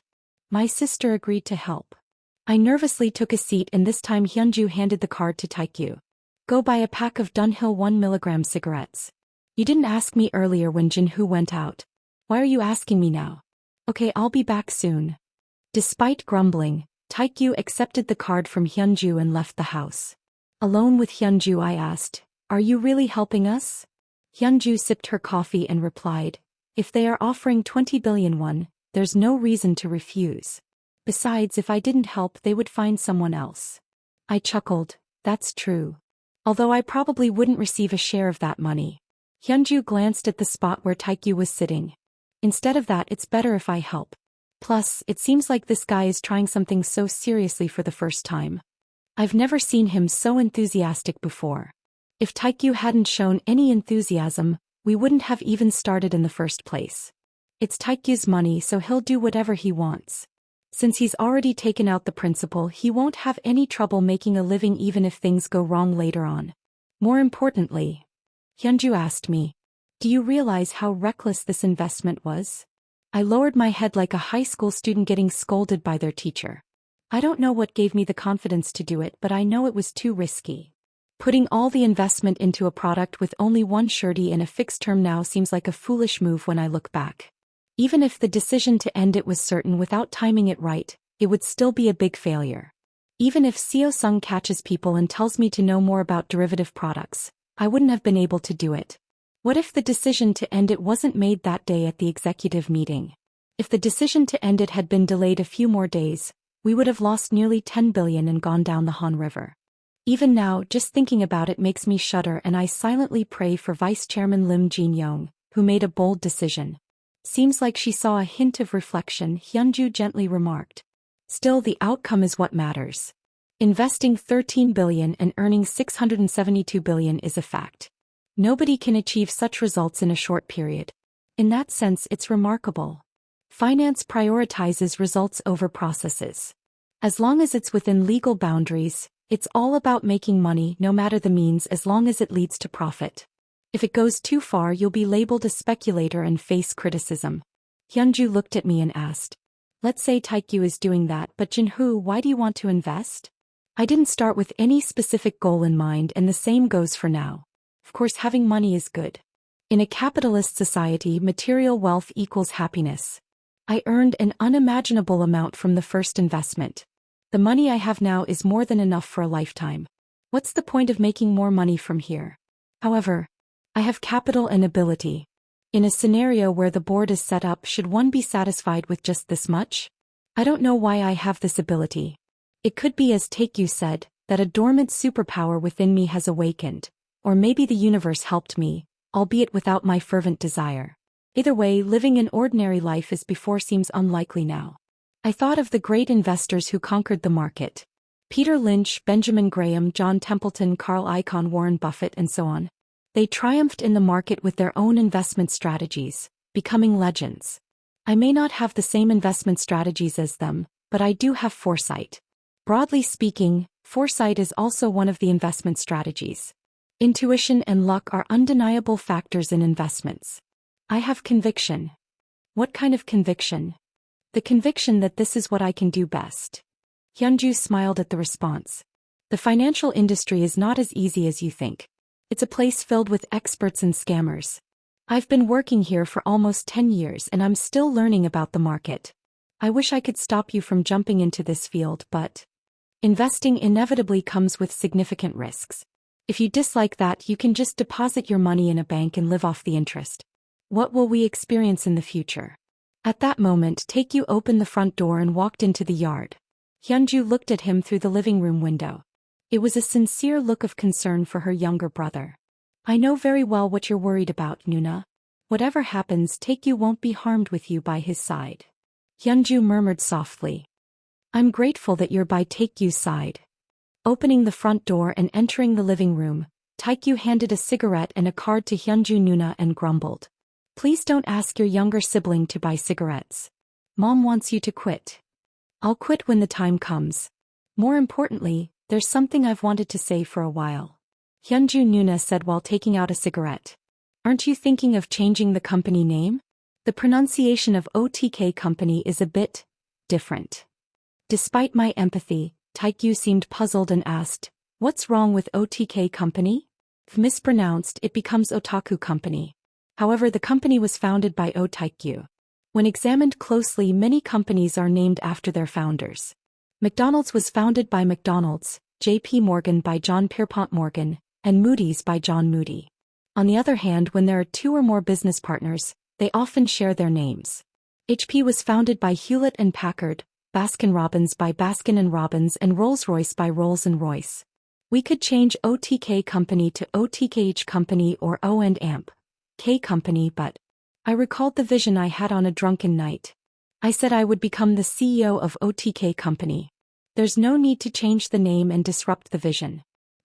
My sister agreed to help. I nervously took a seat and this time Hyunju handed the card to Taekyu. Go buy a pack of Dunhill 1 mg cigarettes. You didn't ask me earlier when Jinhoo went out. Why are you asking me now? Okay, I'll be back soon. Despite grumbling, Taekyu accepted the card from Hyunju and left the house. Alone with Hyunju, I asked, are you really helping us? Hyunju sipped her coffee and replied, if they are offering 20 billion won, there's no reason to refuse. Besides, if I didn't help, they would find someone else. I chuckled, that's true. Although I probably wouldn't receive a share of that money. Hyunju glanced at the spot where Taekyu was sitting. Instead of that, it's better if I help. Plus, it seems like this guy is trying something so seriously for the first time. I've never seen him so enthusiastic before. If Taekyu hadn't shown any enthusiasm, we wouldn't have even started in the first place. It's Taekyu's money, so he'll do whatever he wants. Since he's already taken out the principal, he won't have any trouble making a living even if things go wrong later on. More importantly, Hyunju asked me, do you realize how reckless this investment was? I lowered my head like a high school student getting scolded by their teacher. I don't know what gave me the confidence to do it, but I know it was too risky. Putting all the investment into a product with only one surety and a fixed term now seems like a foolish move when I look back. Even if the decision to end it was certain without timing it right, it would still be a big failure. Even if Seo Sung catches people and tells me to know more about derivative products, I wouldn't have been able to do it. What if the decision to end it wasn't made that day at the executive meeting? If the decision to end it had been delayed a few more days, we would have lost nearly 10 billion and gone down the Han River. Even now, just thinking about it makes me shudder, and I silently pray for Vice Chairman Lim Jin-young, who made a bold decision. Seems like she saw a hint of reflection, Hyunju gently remarked. Still, the outcome is what matters. Investing 13 billion and earning 672 billion is a fact. Nobody can achieve such results in a short period. In that sense, it's remarkable. Finance prioritizes results over processes. As long as it's within legal boundaries, it's all about making money no matter the means, as long as it leads to profit. If it goes too far, you'll be labeled a speculator and face criticism. Hyunju looked at me and asked, let's say Taekyu is doing that, but Jinhoo, why do you want to invest? I didn't start with any specific goal in mind, and the same goes for now. Of course, having money is good. In a capitalist society, material wealth equals happiness. I earned an unimaginable amount from the first investment. The money I have now is more than enough for a lifetime. What's the point of making more money from here? However, I have capital and ability. In a scenario where the board is set up, should one be satisfied with just this much? I don't know why I have this ability. It could be, as Taekyu said, that a dormant superpower within me has awakened, or maybe the universe helped me, albeit without my fervent desire. Either way, living an ordinary life as before seems unlikely now. I thought of the great investors who conquered the market. Peter Lynch, Benjamin Graham, John Templeton, Carl Icahn, Warren Buffett, and so on. They triumphed in the market with their own investment strategies, becoming legends. I may not have the same investment strategies as them, but I do have foresight. Broadly speaking, foresight is also one of the investment strategies. Intuition and luck are undeniable factors in investments. I have conviction. What kind of conviction? The conviction that this is what I can do best. Hyunju smiled at the response. The financial industry is not as easy as you think. It's a place filled with experts and scammers. I've been working here for almost 10 years and I'm still learning about the market. I wish I could stop you from jumping into this field, but investing inevitably comes with significant risks. If you dislike that, you can just deposit your money in a bank and live off the interest. What will we experience in the future? At that moment, Taekyu opened the front door and walked into the yard. Hyunju looked at him through the living room window. It was a sincere look of concern for her younger brother. I know very well what you're worried about, Nuna. Whatever happens, Taekyu won't be harmed with you by his side. Hyunju murmured softly. I'm grateful that you're by Taekyu's side. Opening the front door and entering the living room, Taekyu handed a cigarette and a card to Hyunju Nuna and grumbled. Please don't ask your younger sibling to buy cigarettes. Mom wants you to quit. I'll quit when the time comes. More importantly, there's something I've wanted to say for a while. Hyunju Nuna said while taking out a cigarette. Aren't you thinking of changing the company name? The pronunciation of OTK Company is a bit different. Despite my empathy, Taekyu seemed puzzled and asked, what's wrong with OTK Company? If mispronounced, it becomes Otaku Company. However, the company was founded by O Taekyu. When examined closely, many companies are named after their founders. McDonald's was founded by McDonald's, J.P. Morgan by John Pierpont Morgan, and Moody's by John Moody. On the other hand, when there are two or more business partners, they often share their names. HP was founded by Hewlett and Packard, Baskin-Robbins by Baskin & Robbins, and Rolls-Royce by Rolls-Royce. We could change OTK Company to OTKH Company or O&Amp K Company, but I recalled the vision I had on a drunken night. I said I would become the CEO of OTK Company. There's no need to change the name and disrupt the vision.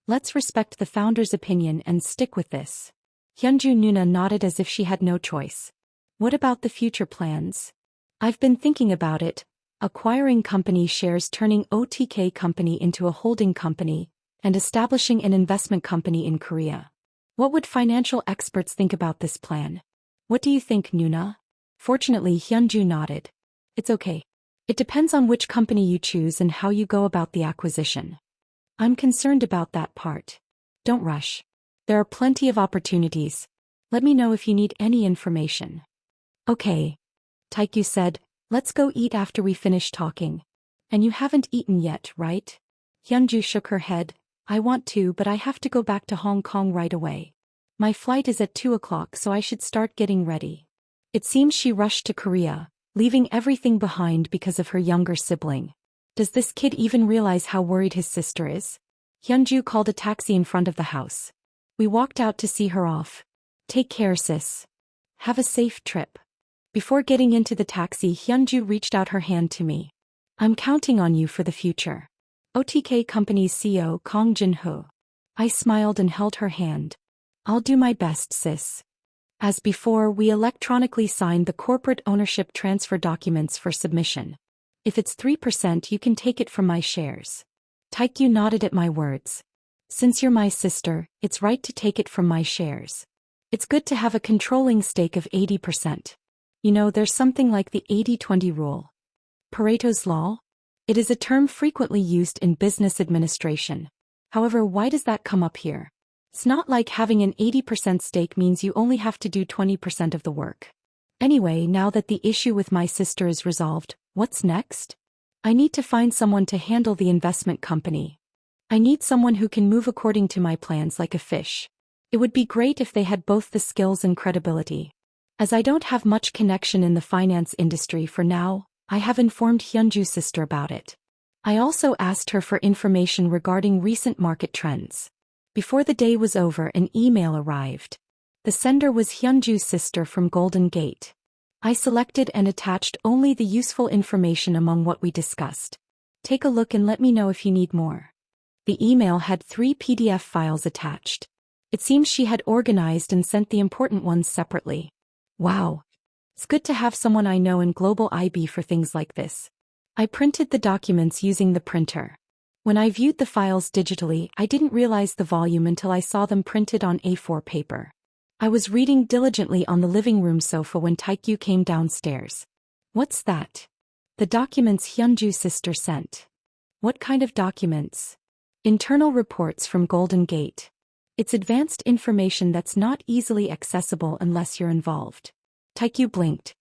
Let's respect the founder's opinion and stick with this. Hyunju Nuna nodded as if she had no choice. What about the future plans? I've been thinking about it, acquiring company shares, turning OTK Company into a holding company, and establishing an investment company in Korea. What would financial experts think about this plan? What do you think, Nuna? Fortunately, Hyunju nodded. It's okay. It depends on which company you choose and how you go about the acquisition. I'm concerned about that part. Don't rush. There are plenty of opportunities. Let me know if you need any information. Okay. Taekyu said, let's go eat after we finish talking. And you haven't eaten yet, right? Hyunju shook her head. I want to, but I have to go back to Hong Kong right away. My flight is at 2 o'clock, so I should start getting ready. It seems she rushed to Korea, leaving everything behind because of her younger sibling. Does this kid even realize how worried his sister is? Hyunju called a taxi in front of the house. We walked out to see her off. Take care, sis. Have a safe trip. Before getting into the taxi, Hyunju reached out her hand to me. I'm counting on you for the future. OTK Company's CEO Kong Jin-ho. I smiled and held her hand. I'll do my best, sis. As before, we electronically signed the corporate ownership transfer documents for submission. If it's 3%, you can take it from my shares. Taekyu nodded at my words. Since you're my sister, it's right to take it from my shares. It's good to have a controlling stake of 80%. You know, there's something like the 80-20 rule. Pareto's law? It is a term frequently used in business administration. However, why does that come up here? It's not like having an 80% stake means you only have to do 20% of the work. Anyway, now that the issue with my sister is resolved, what's next? I need to find someone to handle the investment company. I need someone who can move according to my plans like a fish. It would be great if they had both the skills and credibility. As I don't have much connection in the finance industry for now, I have informed Hyunju's sister about it. I also asked her for information regarding recent market trends. Before the day was over, an email arrived. The sender was Hyunju's sister from Golden Gate. I selected and attached only the useful information among what we discussed. Take a look and let me know if you need more. The email had 3 PDF files attached. It seems she had organized and sent the important ones separately. Wow. It's good to have someone I know in Global IB for things like this. I printed the documents using the printer. When I viewed the files digitally, I didn't realize the volume until I saw them printed on A4 paper. I was reading diligently on the living room sofa when Taekyu came downstairs. What's that? The documents Hyunju's sister sent. What kind of documents? Internal reports from Golden Gate. It's advanced information that's not easily accessible unless you're involved. Taekyu blinked.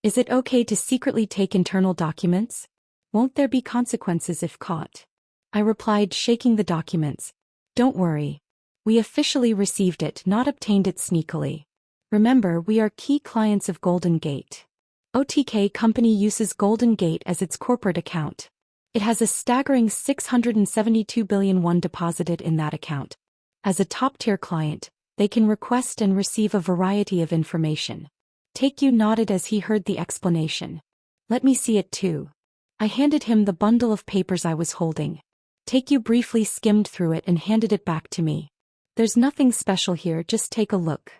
Is it okay to secretly take internal documents? Won't there be consequences if caught? I replied, shaking the documents. Don't worry. We officially received it, not obtained it sneakily. Remember, we are key clients of Golden Gate. OTK Company uses Golden Gate as its corporate account. It has a staggering 672 billion won deposited in that account. As a top-tier client, they can request and receive a variety of information. Taekyu nodded as he heard the explanation. Let me see it too. I handed him the bundle of papers I was holding. Take you briefly skimmed through it and handed it back to me. There's nothing special here, just take a look.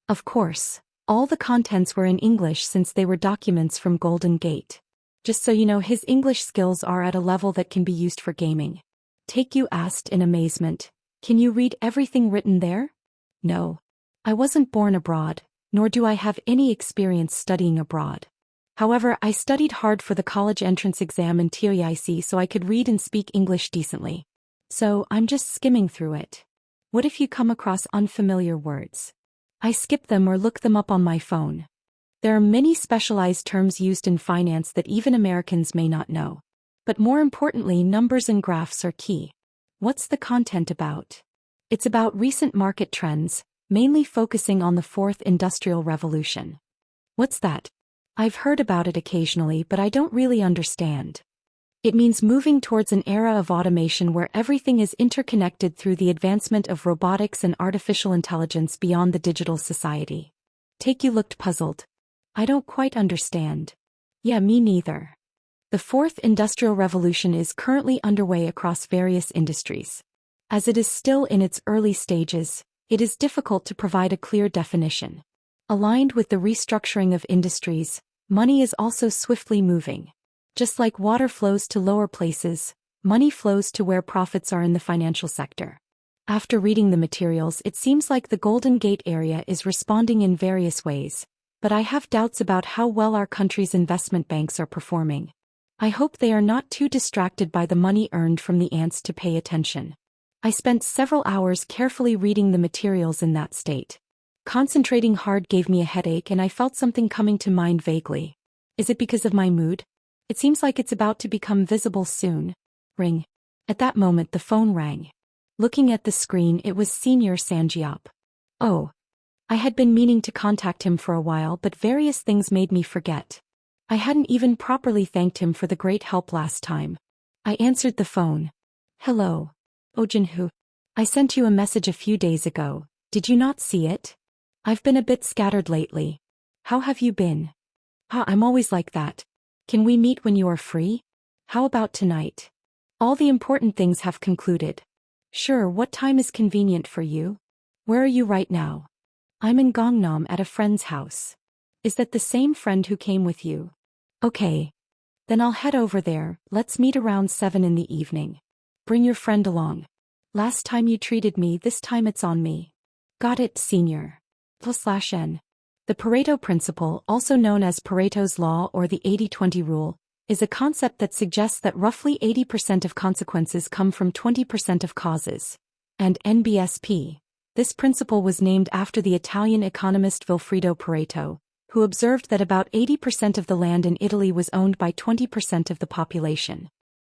Of course, all the contents were in English since they were documents from Golden Gate. Just so you know, his English skills are at a level that can be used for gaming. Take you asked in amazement, can you read everything written there? No. I wasn't born abroad, nor do I have any experience studying abroad. However, I studied hard for the college entrance exam in TOEIC so I could read and speak English decently. So, I'm just skimming through it. What if you come across unfamiliar words? I skip them or look them up on my phone. There are many specialized terms used in finance that even Americans may not know. But more importantly, numbers and graphs are key. What's the content about? It's about recent market trends, mainly focusing on the fourth industrial revolution. What's that? I've heard about it occasionally, but I don't really understand. It means moving towards an era of automation where everything is interconnected through the advancement of robotics and artificial intelligence beyond the digital society. Take you looked puzzled. I don't quite understand. Yeah, me neither. The fourth industrial revolution is currently underway across various industries. As it is still in its early stages, it is difficult to provide a clear definition. Aligned with the restructuring of industries, money is also swiftly moving. Just like water flows to lower places, money flows to where profits are in the financial sector. After reading the materials, it seems like the Golden Gate area is responding in various ways, but I have doubts about how well our country's investment banks are performing. I hope they are not too distracted by the money earned from the ants to pay attention. I spent several hours carefully reading the materials in that state. Concentrating hard gave me a headache and I felt something coming to mind vaguely. Is it because of my mood? It seems like it's about to become visible soon. Ring. At that moment the phone rang. Looking at the screen, it was Senior Sanjiop. Oh. I had been meaning to contact him for a while, but various things made me forget. I hadn't even properly thanked him for the great help last time. I answered the phone. Hello. Oh Jinhu. I sent you a message a few days ago. Did you not see it? I've been a bit scattered lately. How have you been? I'm always like that. Can we meet when you are free? How about tonight? All the important things have concluded. Sure, what time is convenient for you? Where are you right now? I'm in Gangnam at a friend's house. Is that the same friend who came with you? Okay. Then I'll head over there, let's meet around 7 in the evening. Bring your friend along. Last time you treated me, this time it's on me. Got it, Senior. /N. The Pareto principle, also known as Pareto's law or the 80-20 rule, is a concept that suggests that roughly 80% of consequences come from 20% of causes. And NBSP. This principle was named after the Italian economist Vilfredo Pareto, who observed that about 80% of the land in Italy was owned by 20% of the population.